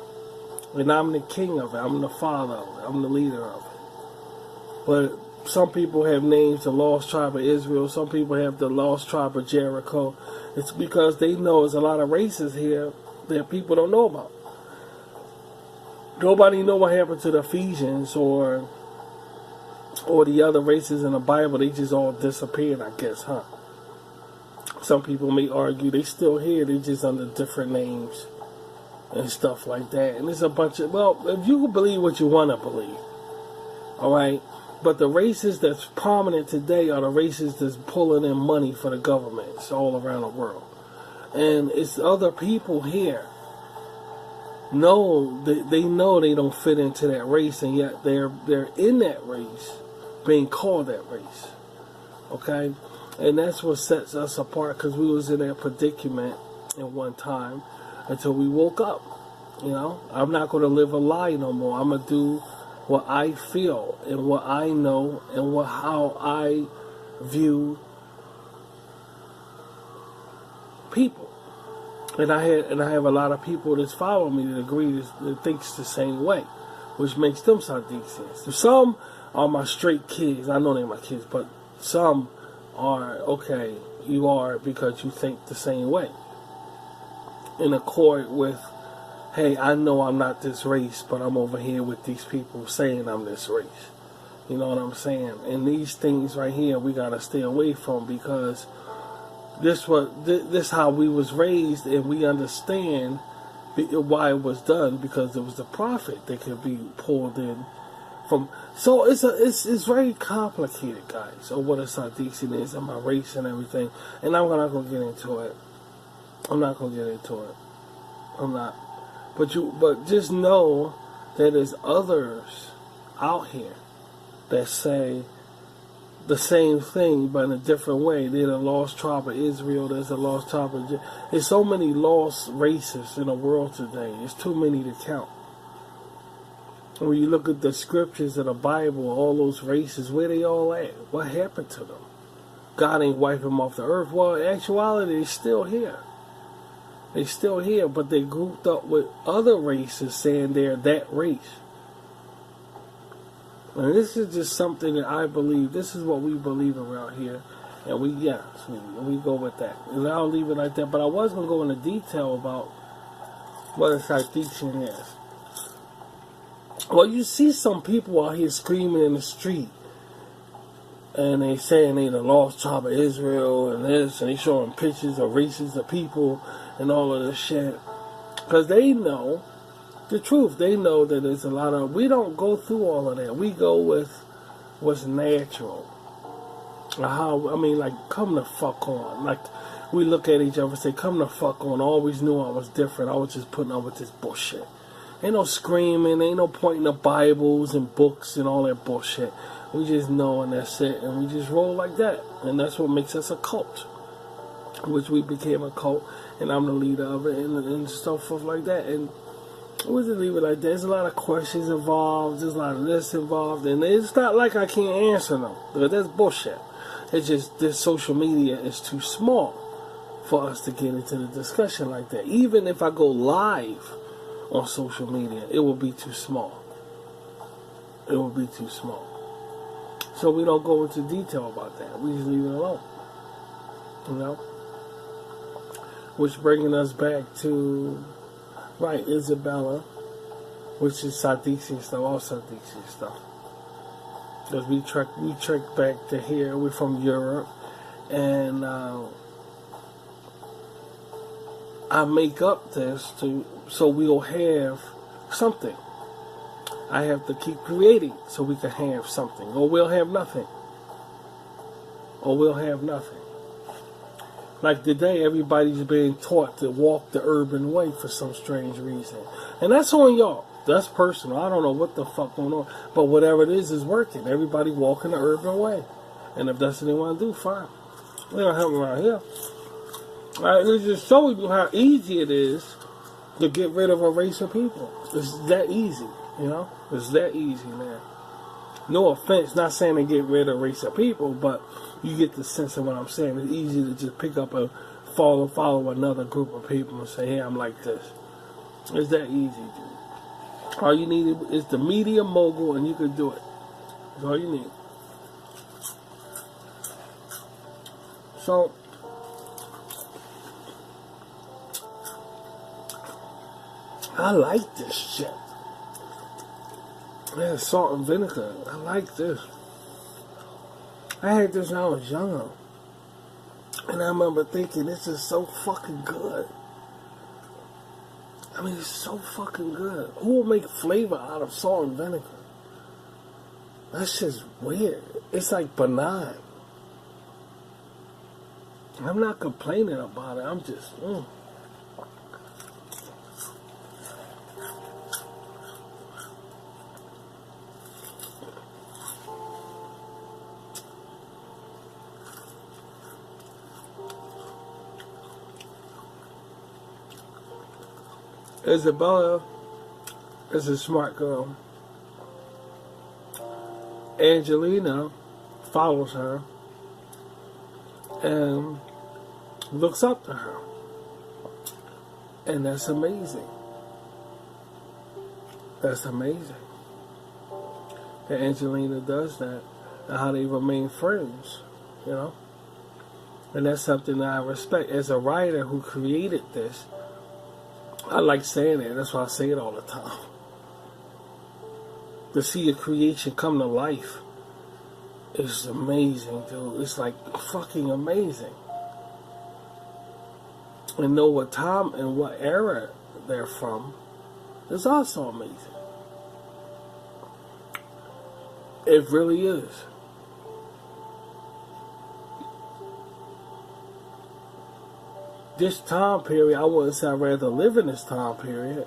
And I'm the king of it. I'm the father of it. I'm the leader of it. But some people have names, the lost tribe of Israel. Some people have the lost tribe of Jericho. It's because they know there's a lot of races here that people don't know about. Nobody know what happened to the Ephesians or the other races in the Bible. They just all disappeared, I guess, huh? Some people may argue they still here. They just under different names and stuff like that. And it's a bunch of, well, if you can believe what you want to believe, all right? But the races that's prominent today are the races that's pulling in money for the governments all around the world. And it's other people here. No, they know they don't fit into that race, and yet they're in that race, being called that race. Okay? And that's what sets us apart, because we was in that predicament at one time until we woke up. You know, I'm not going to live a lie no more. I'm going to do what I feel and what I know and how I view people. And I have a lot of people that follow me that agree that thinks the same way, which makes them Sideaksyans. So some are my straight kids. I know they're my kids, but some are, okay, you are because you think the same way. In accord with, hey, I know I'm not this race, but I'm over here with these people saying I'm this race. You know what I'm saying? And these things right here we gotta stay away from, because this how we was raised, and we understand why it was done, because it was the profit that could be pulled in from. So it's very complicated, guys, of what a Sideaksyan is and my race and everything. And I'm not gonna get into it. I'm not. But just know that there's others out here that say the same thing, but in a different way. They're the lost tribe of Israel. There's a lost tribe of... There's so many lost races in the world today. It's too many to count. When you look at the scriptures of the Bible, all those races, where they all at? What happened to them? God ain't wiped them off the earth. Well, in actuality, they're still here. They're still here, but they grouped up with other races saying they're that race. And this is just something that I believe. This is what we believe around here. And we go with that. And I'll leave it like that. But I was going to go into detail about what a Sideaksyan is. Well, you see some people out here screaming in the street. And they saying they the lost tribe of Israel and this. And they showing pictures of races of people and all of this shit. Because they know the truth. They know that there's a lot of... We don't go through all of that. We go with what's natural. Come the fuck on. Like, we look at each other and say, come the fuck on. I always knew I was different. I was just putting up with this bullshit. Ain't no screaming. Ain't no pointing to Bibles and books and all that bullshit. We just know, and that's it. And we just roll like that. And that's what makes us a cult. Which we became a cult. And I'm the leader of it. And stuff like that. And we'll just leave it like that. There's a lot of questions involved. There's a lot of this involved. And it's not like I can't answer them. That's bullshit. It's just this social media is too small for us to get into the discussion like that. Even if I go live on social media, it will be too small. It will be too small. So we don't go into detail about that. We just leave it alone. You know? Which bringing us back to... Right, Isabella, which is Sideaksyan stuff, all Sideaksyan stuff. Because we trek back to here. We're from Europe, And I make up this so we'll have something. I have to keep creating so we can have something, or we'll have nothing. Or we'll have nothing. Like today, everybody's being taught to walk the urban way for some strange reason. And that's on y'all. That's personal. I don't know what the fuck going on. But whatever it is working. Everybody walking the urban way. And if that's what they want to do, fine. We don't have them around here. Alright, it's just showing you how easy it is to get rid of a race of people. It's that easy, you know? It's that easy, man. No offense, not saying to get rid of a race of people, but you get the sense of what I'm saying. It's easy to just pick up and follow another group of people and say, hey, I'm like this. It's that easy, dude. All you need is the media mogul, and you can do it. That's all you need. So, I like this shit. Yeah, salt and vinegar. I like this. I had this when I was younger. And I remember thinking, this is so fucking good. I mean, it's so fucking good. Who will make flavor out of salt and vinegar? That's just weird. It's like benign. I'm not complaining about it. I'm just, Isabella is a smart girl. Angelina follows her and looks up to her. And that's amazing. That's amazing. That Angelina does that and how they remain friends, you know? And that's something that I respect. As a writer who created this, I like saying it. That's why I say it all the time. To see a creation come to life is amazing, dude. It's like fucking amazing. And know what time and what era they're from is also amazing. It really is. This time period, I wouldn't say I'd rather live in this time period.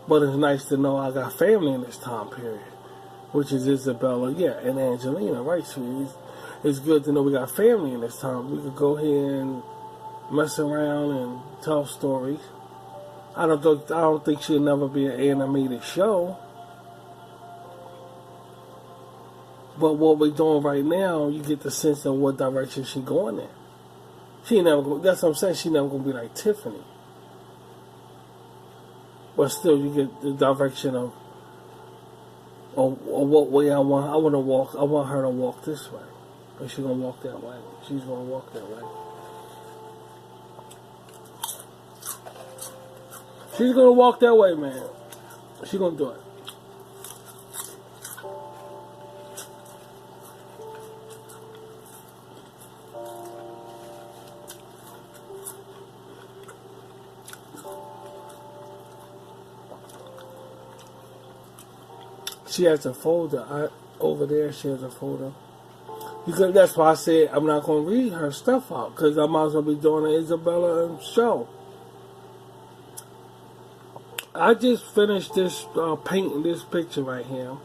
But it's nice to know I got family in this time period. Which is Isabella, yeah, and Angelina, right, sweetie? It's good to know we got family in this time. We could go here and mess around and tell stories. I don't think she'll never be an animated show. But what we're doing right now, you get the sense of what direction she's going in. She never go, that's what I'm saying, she never gonna be like Tiffany. But still you get the direction of what way I want her to walk this way. And she's gonna walk that way. She's gonna walk that way. She's gonna walk that way, man. She's gonna do it. She has a folder. Over there, she has a folder. Because that's why I said I'm not going to read her stuff out. Because I might as well be doing an Isabella show. I just finished this painting this picture right here.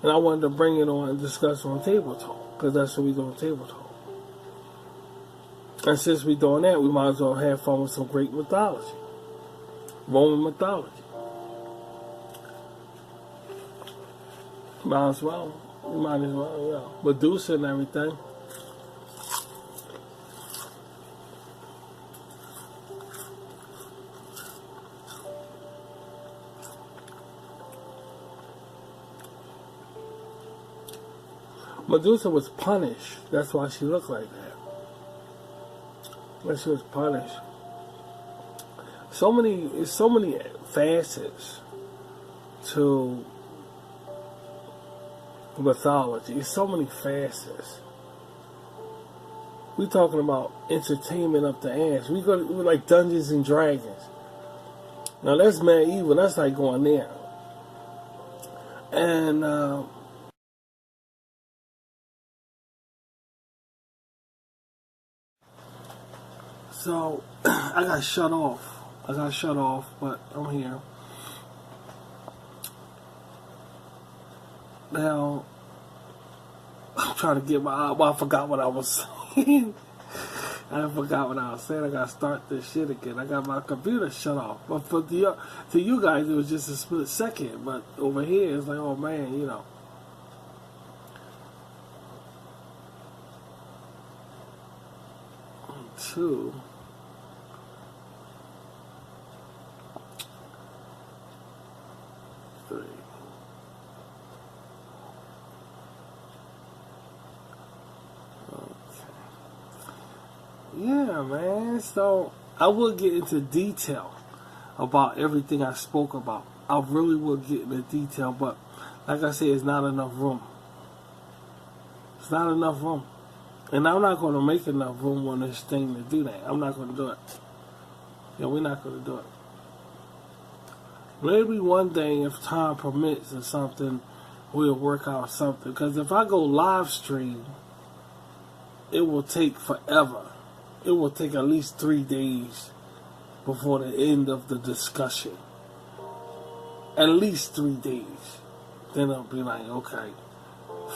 And I wanted to bring it on and discuss on Table Talk. Because that's what we do on Table Talk. And since we're doing that, we might as well have fun with some great mythology. Roman mythology. Might as well. You might as well, yeah. Medusa and everything. Medusa was punished. That's why she looked like that. When she was punished. So many facets to mythology. There's so many facets. We talking about entertainment up the ass. We like Dungeons and Dragons. Now that's medieval. That's like going there. And so I got shut off. But I'm here. Now I'm trying to get my. Well, I forgot what I was saying. I forgot what I was saying. I got to start this shit again. I got my computer shut off. But for to you guys, it was just a split second. But over here, it's like, oh man, you know. Two. Three. Yeah, man. So I will get into detail about everything I spoke about. I really will get into detail, but like I said, it's not enough room. It's not enough room. And I'm not going to make enough room on this thing to do that. I'm not going to do it. Yeah, we're not going to do it. Maybe one day, if time permits or something, we'll work out something. Because if I go live stream, it will take forever. It will take at least 3 days before the end of the discussion. At least 3 days. Then I'll be like, okay,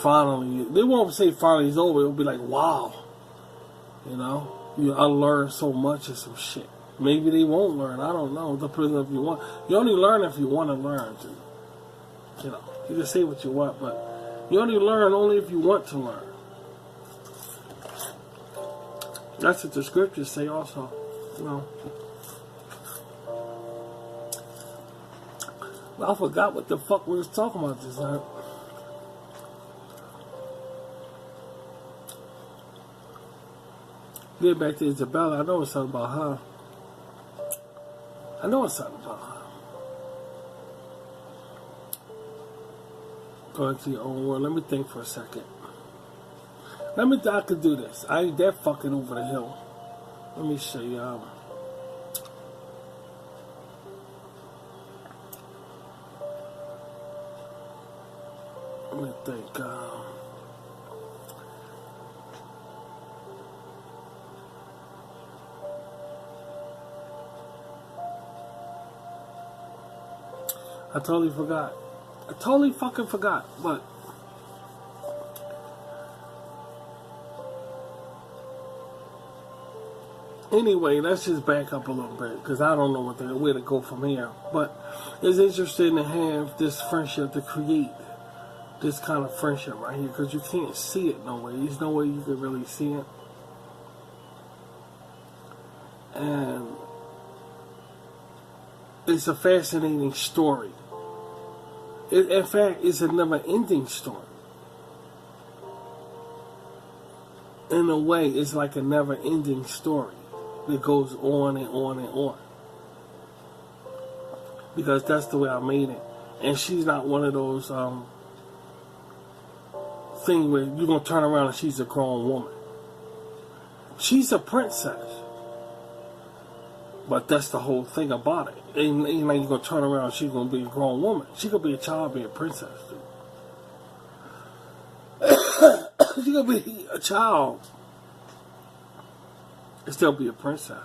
finally. They won't say finally it's over. It'll be like, wow. You know? I learned so much of some shit. Maybe they won't learn. I don't know. Depends if you want. You only learn if you want to learn. You know, you can say what you want, but you only learn only if you want to learn. That's what the scriptures say also. You know. I forgot what the fuck we was talking about this time. Get back to Isabella. I know it's something about her. I know it's something about her. Going to your own world. Let me think for a second. I could do this. I ain't that fucking over the hill. Let me show you. Let me think. I totally forgot. I totally fucking forgot. But anyway, let's just back up a little bit because I don't know where to go from here. But it's interesting to have this friendship, to create this kind of friendship right here, because you can't see it no way. There's no way you can really see it. And it's a fascinating story. In fact, it's a never-ending story. In a way, it's like a never-ending story that goes on and on and on. Because that's the way I made it. And she's not one of those things where you're going to turn around and she's a grown woman. She's a princess. But that's the whole thing about it. Ain't like you're going to turn around and she's going to be a grown woman. She could be a child, be a princess, dude. She could be a child and still be a princess.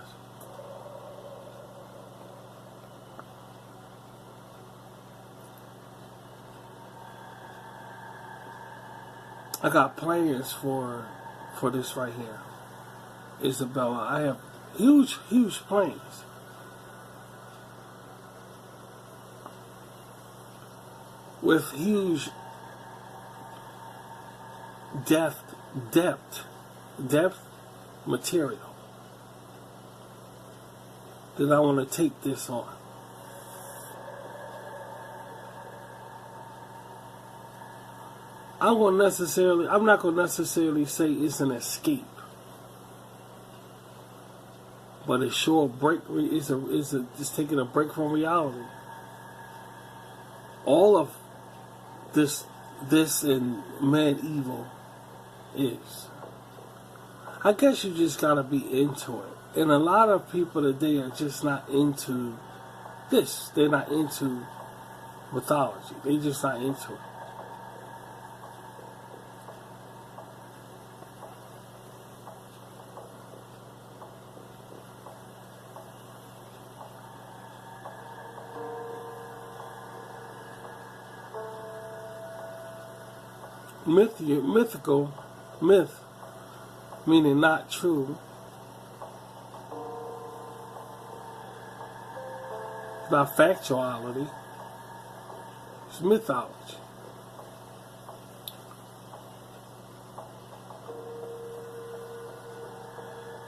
I got plans for this right here, Isabella. I have huge plans. With huge depth material that I want to take this on. I'm not going to necessarily say it's an escape, but it's sure a break. It's taking a break from reality. All of this in medieval is. I guess you just gotta be into it. And a lot of people today are just not into this. They're not into mythology. They're just not into it. Mythical, myth, meaning not true. Not factuality. It's mythology.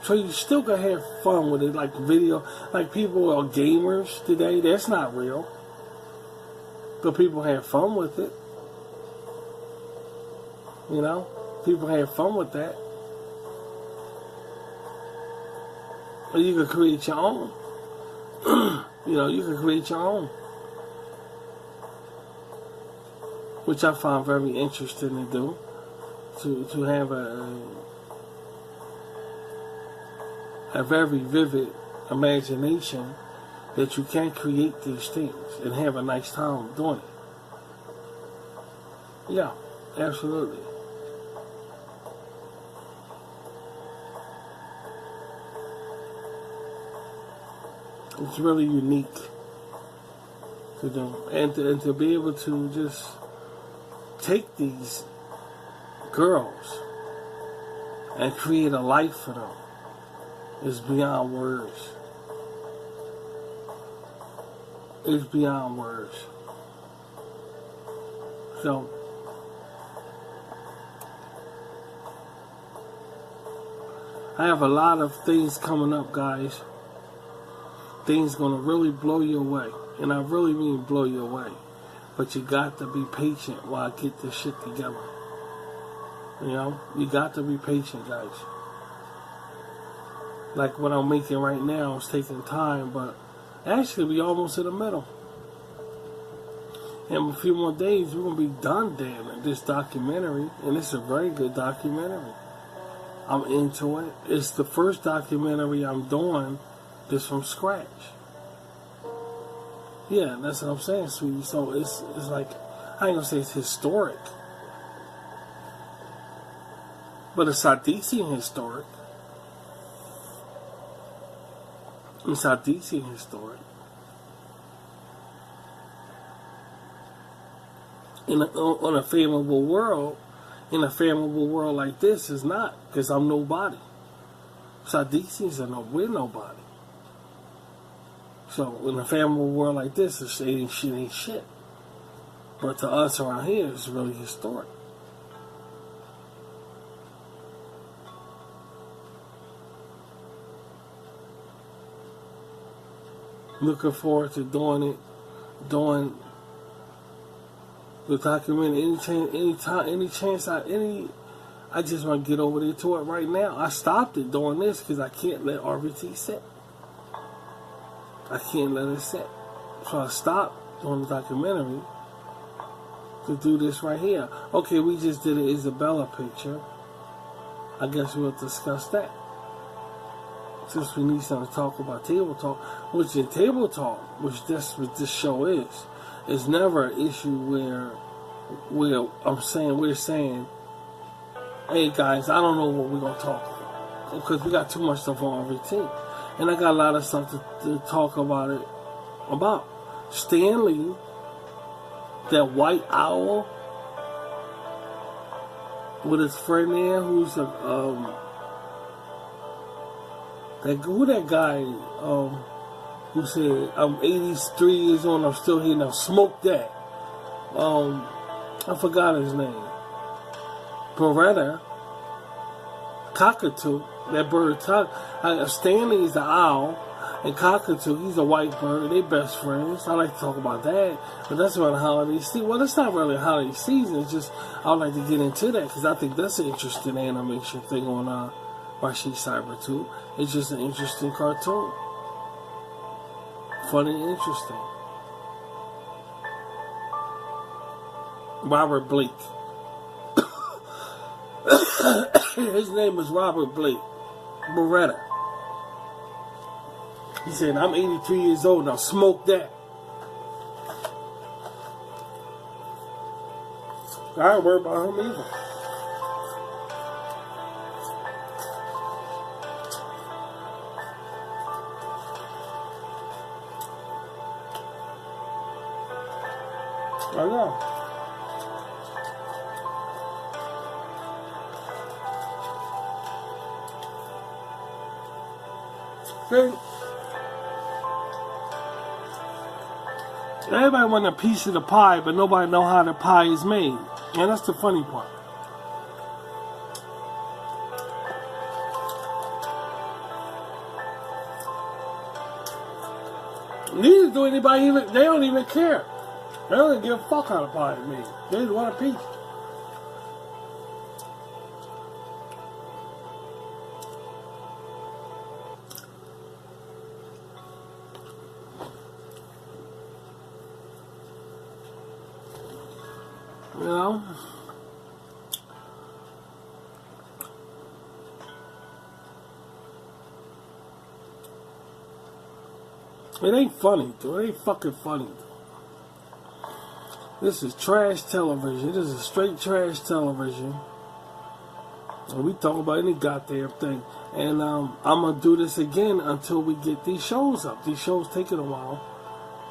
So you still gotta have fun with it, like video, like people are gamers today. That's not real, but people have fun with it. You know, people have fun with that. Or you can create your own. You know, you can create your own. Which I found very interesting to do. To have a very vivid imagination that you can create these things and have a nice time doing it. Yeah, absolutely. It's really unique to do, and to be able to just take these girls and create a life for them is beyond words. It's beyond words. So I have a lot of things coming up, guys. Things gonna really blow you away, and I really mean blow you away. But you got to be patient while I get this shit together. You know, you got to be patient, guys. Like what I'm making right now is taking time, but actually we almost in the middle. In a few more days, we're gonna be done damn this documentary, and it's a very good documentary. I'm into it. It's the first documentary I'm doing this from scratch. Yeah, that's what I'm saying, sweetie. So it's like, I ain't gonna say it's historic, but it's Sideaksyan historic. It's Sideaksyan historic. On a favorable world, in a favorable world like this, is not, because I'm nobody. Sideaksyan's we're nobody. So in a favorable world like this, it's ain't shit. But to us around here, it's really historic. Looking forward to doing the documentary any chance I just want to get over there to it right now. I stopped it doing this because I can't let RVT sit. I can't let it sit. So I stopped doing the documentary to do this right here. Okay, we just did an Isabella picture. I guess we'll discuss that. Since we need something to talk about table talk, which in table talk, which that's what this show is never an issue where we're saying, hey guys, I don't know what we're gonna talk about because we got too much stuff on RVT. And I got a lot of stuff to talk about it about. Stanley, that white owl with his friend there, who's that guy who said, I'm 83 years old and I'm still here now. Smoke that. I forgot his name. Beretta, cockatoo. That bird, Stanley is the owl, and cockatoo, he's a white bird. They best friends. I like to talk about that, but that's around the holiday season. Well, it's not really a holiday season. It's just I would like to get into that because I think that's an interesting animation thing on Rashi Cyber 2. It's just an interesting cartoon, funny and interesting. Robert Blake. His name is Robert Blake Beretta. He said, I'm 83 years old, now smoke that. I ain't worried about him either. I know. See? Everybody want a piece of the pie, but nobody know how the pie is made. And that's the funny part. Neither do anybody even, they don't even care. They don't even give a fuck how the pie is made. They just want a piece. You know? It ain't funny, dude. It ain't fucking funny, dude. This is trash television. This is straight trash television. And we talk about any goddamn thing. And I'm going to do this again until we get these shows up. These shows taking a while.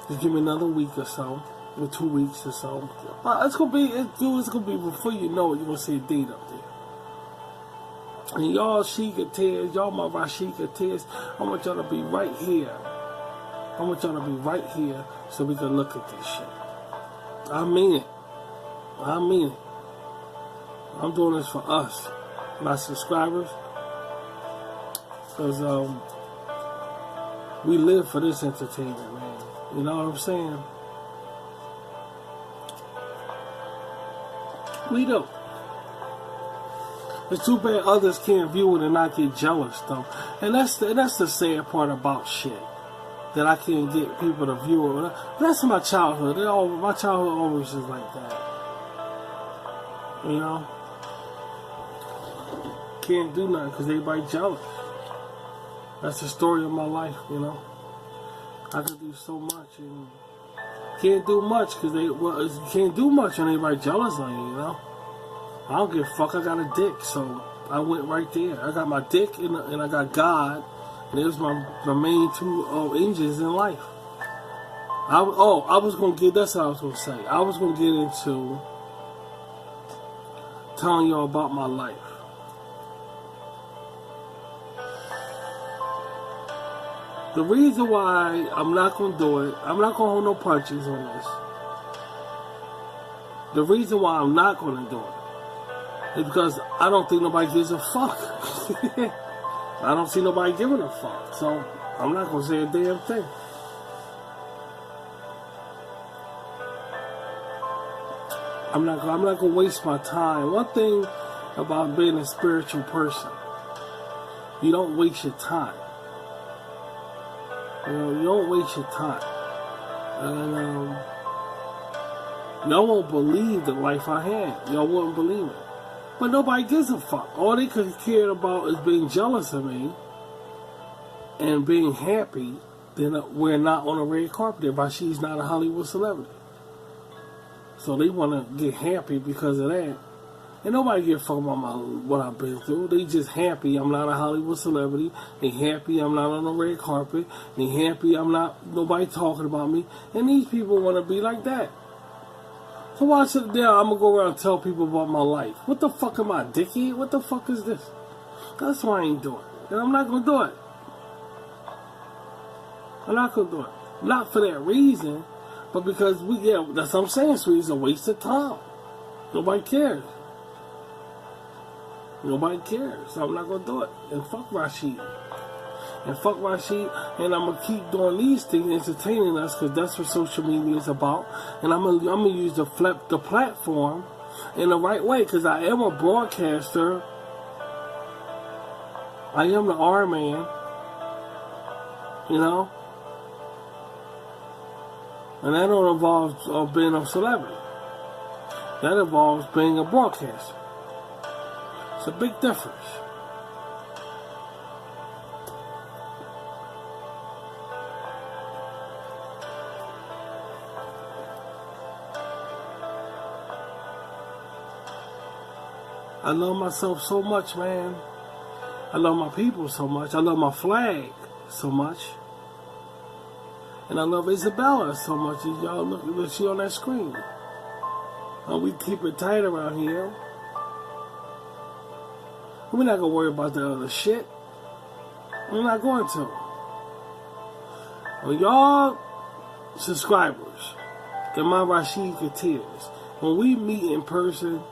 Just give me another week or so. Or 2 weeks or so. It's gonna be before you know it, you're gonna see a date up there. And y'all Sheikah tears, y'all my Rashika tears, I want y'all to be right here. I want y'all to be right here so we can look at this shit. I mean it. I mean it. I'm doing this for us, my subscribers. Because we live for this entertainment, man. You know what I'm saying? We do. It's too bad others can't view it and not get jealous, though. And that's the sad part about shit. That I can't get people to view it. That's my childhood. My childhood always is like that. You know? Can't do nothing because everybody jealous. That's the story of my life, you know? I could do so much and can't do much because you can't do much and everybody jealous of you, you know? I don't give a fuck. I got a dick, so I went right there. I got my dick and I got God. And it was my main two engines in life. That's what I was going to say. I was going to get into telling y'all about my life. The reason why I'm not going to do it, I'm not going to hold no punches on this. The reason why I'm not going to do it is because I don't think nobody gives a fuck. I don't see nobody giving a fuck. So I'm not going to say a damn thing. I'm not going to waste my time. One thing about being a spiritual person, you don't waste your time. You know, you don't waste your time. And y'all won't believe the life I had. Y'all wouldn't believe it. But nobody gives a fuck. All they could care about is being jealous of me and being happy that we're not on a red carpet. But she's not a Hollywood celebrity. So they want to get happy because of that. And nobody give a fuck about what I've been through. They just happy I'm not a Hollywood celebrity. They happy I'm not on the red carpet. They happy I'm not nobody talking about me. And these people want to be like that. So why sit there? I'm going to go around and tell people about my life. What the fuck am I, dickhead? What the fuck is this? That's why I ain't doing it. And I'm not going to do it. I'm not going to do it. Not for that reason, but because that's what I'm saying. So it's a waste of time. Nobody cares. Nobody cares. So I'm not going to do it. And fuck Rashid. And fuck Rashid. And I'm going to keep doing these things, entertaining us, because that's what social media is about. And I'm going to use the platform in the right way, because I am a broadcaster. I am the R-man. You know? And that don't involve being a celebrity. That involves being a broadcaster. It's a big difference. I love myself so much, man. I love my people so much. I love my flag so much. And I love Isabella so much. As y'all look, she on that screen. We keep it tight around here. We're not going to worry about the other shit. We're not going to. When y'all subscribers get my Rashid Katir's, when we meet in person,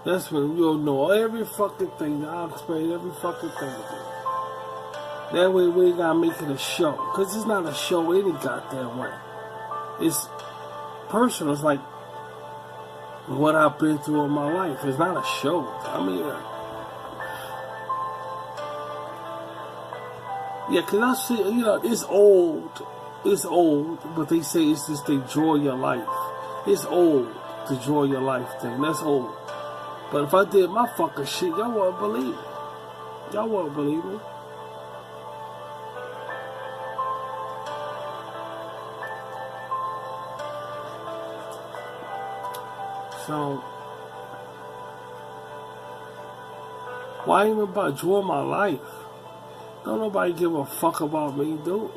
that's when you'll know every fucking thing. I'll explain every fucking thing to you. That way we ain't gotta make it a show. Because it's not a show any goddamn way. It's personal. It's like what I've been through in my life. It's not a show. I mean, yeah, because I see, it's old. It's old, but they say it's just the joy of your life. It's old, the joy of your life thing. That's old. But if I did my fucking shit, y'all wouldn't believe it. Y'all wouldn't believe it. So, why even about joy of my life? Don't nobody give a fuck about me, dude.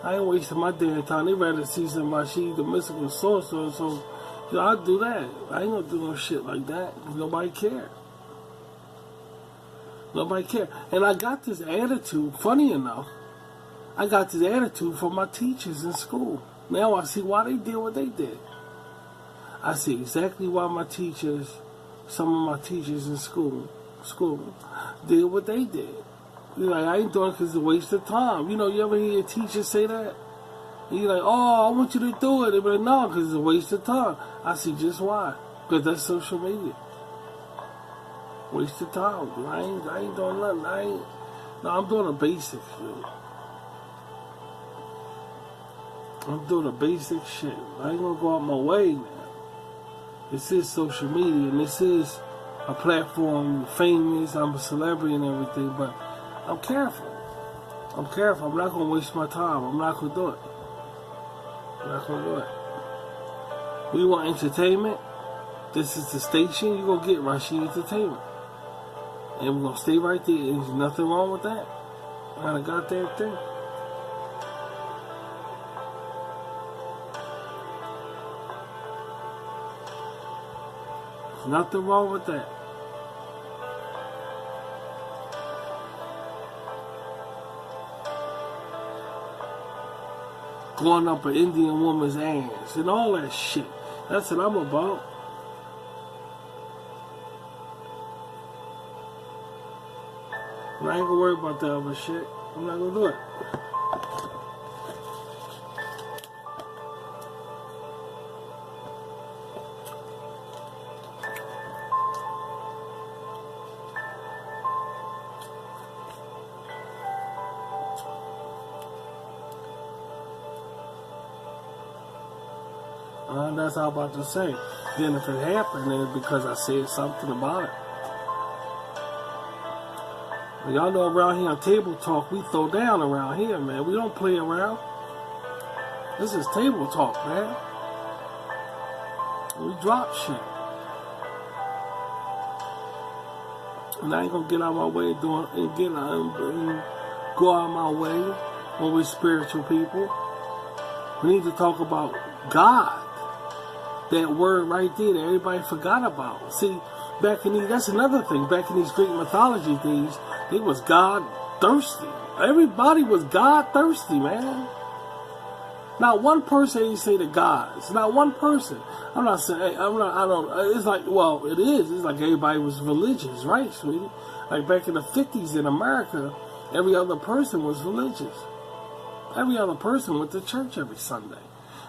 I ain't wasting my damn time. They rather see somebody, she's the mystical sorcerer, so I'll do that. I ain't gonna do no shit like that. Nobody care. Nobody care. And I got this attitude, funny enough, I got this attitude from my teachers in school. Now I see why they did what they did. I see exactly why my teachers, some of my teachers in school, did what they did. You're like, I ain't doing it because it's a waste of time. You ever hear your teacher say that? And you're like, oh, I want you to do it. They be like, no, because it's a waste of time. I see just why. Because that's social media. Waste of time. I ain't doing nothing. I'm doing a basic shit. I'm doing a basic shit. I ain't gonna go out my way, man. This is social media, and this is a platform, famous, I'm a celebrity and everything, but I'm careful. I'm careful. I'm not gonna waste my time. I'm not gonna do it. I'm not gonna do it. We want entertainment. This is the station. You're gonna get Rashid Entertainment. And we're gonna stay right there. There's nothing wrong with that. Not a goddamn thing. There's nothing wrong with that. Going up an Indian woman's ass and all that shit. That's what I'm about. And I ain't gonna worry about that other shit. I'm not gonna do it. That's all I'm about to say. Then if it happened, then it's because I said something about it. Well, y'all know around here on Table Talk, we throw down around here, man. We don't play around. This is Table Talk, man. We drop shit. And I ain't gonna get out of my way and go out of my way when we're spiritual people. We need to talk about God. That word right there that everybody forgot about. See, that's another thing. Back in these Greek mythology days, it was God thirsty. Everybody was God thirsty, man. Not one person ain't say the gods. Not one person. I'm not saying, it's like, well, it is. It's like everybody was religious, right, sweetie? Like back in the 50s in America, every other person was religious. Every other person went to church every Sunday.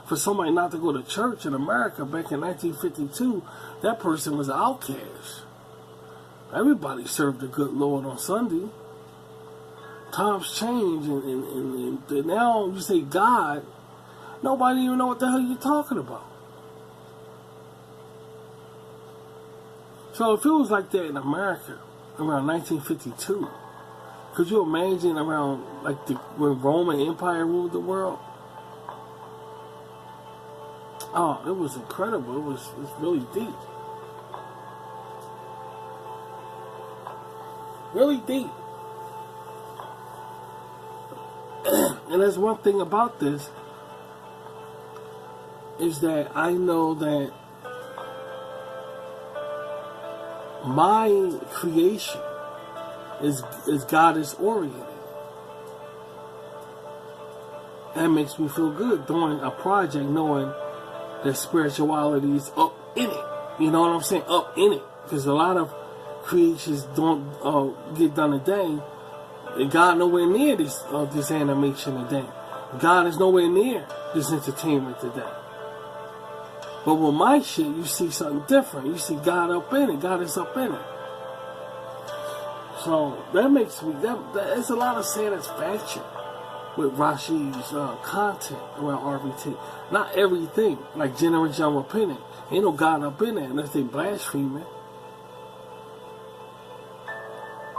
For somebody not to go to church in America back in 1952, that person was an outcast. Everybody served the good Lord on Sunday. Times change, and now you say God, nobody even know what the hell you're talking about. So if it was like that in America around 1952, could you imagine around like when Roman Empire ruled the world? Oh, it was incredible. It was really deep. Really deep. And there's one thing about this is that I know that my creation is goddess oriented. That makes me feel good doing a project knowing that spirituality is up in it. You know what I'm saying? Up in it. Because a lot of creations don't get done a day. And God nowhere near this animation today. God is nowhere near this entertainment today. But with my shit, you see something different. You see God up in it. God is up in it. So that makes me, there's a lot of satisfaction with Rashid's content around RVT. Not everything, like Generation Repentant. Ain't no God up in there unless they blaspheming.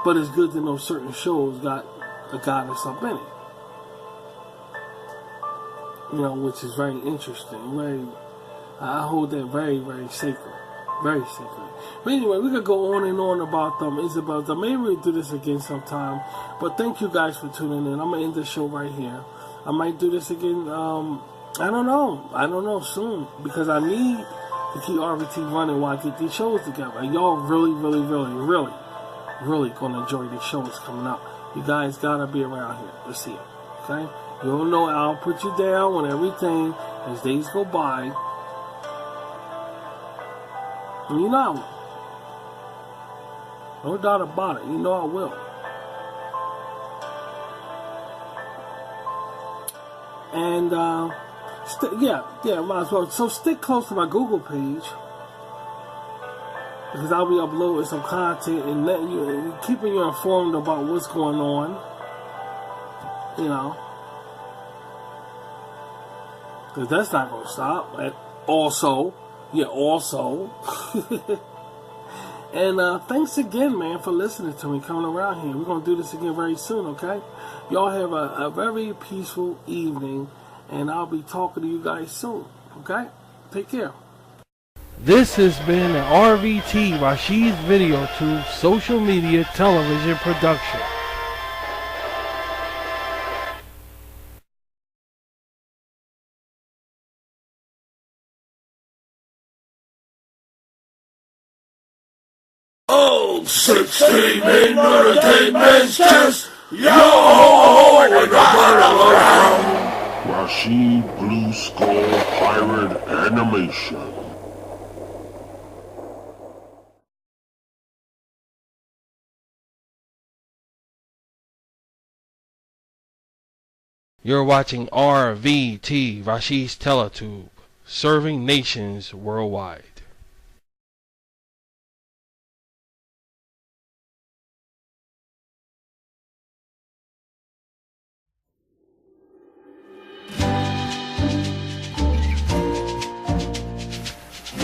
But it's good to know certain shows got a goddess up in it. You know, which is very interesting. I hold that very, very sacred. Very sacred. But anyway, we could go on and on about Isabelle. Maybe we'll do this again sometime. But thank you guys for tuning in. I'm going to end the show right here. I might do this again, I don't know, soon. Because I need to keep RVT running while I get these shows together. And y'all really going to enjoy these shows coming up. You guys got to be around here to see it. Okay? You don't know, I'll put you down on everything as days go by. And you know I will. No doubt about it. You know I will. And, might as well. So stick close to my Google page. Because I'll be uploading some content and letting you, keeping you informed about what's going on. You know. Because that's not going to stop. And also. And thanks again, man, for listening to me, coming around here. We're going to do this again very soon, okay? Y'all have a very peaceful evening, and I'll be talking to you guys soon, okay? Take care. This has been an RVT, Rashid's Video Tube, social media television production. Old 16 men entertainment's chest. Yo ho ho in the battle around. Rashid Blue Skull Pirate Animation. You're watching RVT, Rashid's Teletube, serving nations worldwide.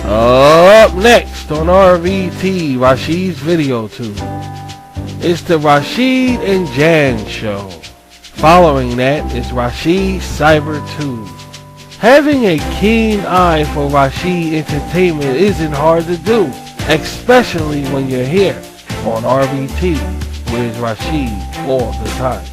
Up next on RVT, Rashid's Video Tube, it's the Rashid and Jan Show. Following that is Rashid's Cyber Tube. Having a keen eye for Rashid entertainment isn't hard to do, especially when you're here on RVT with Rashid all the time.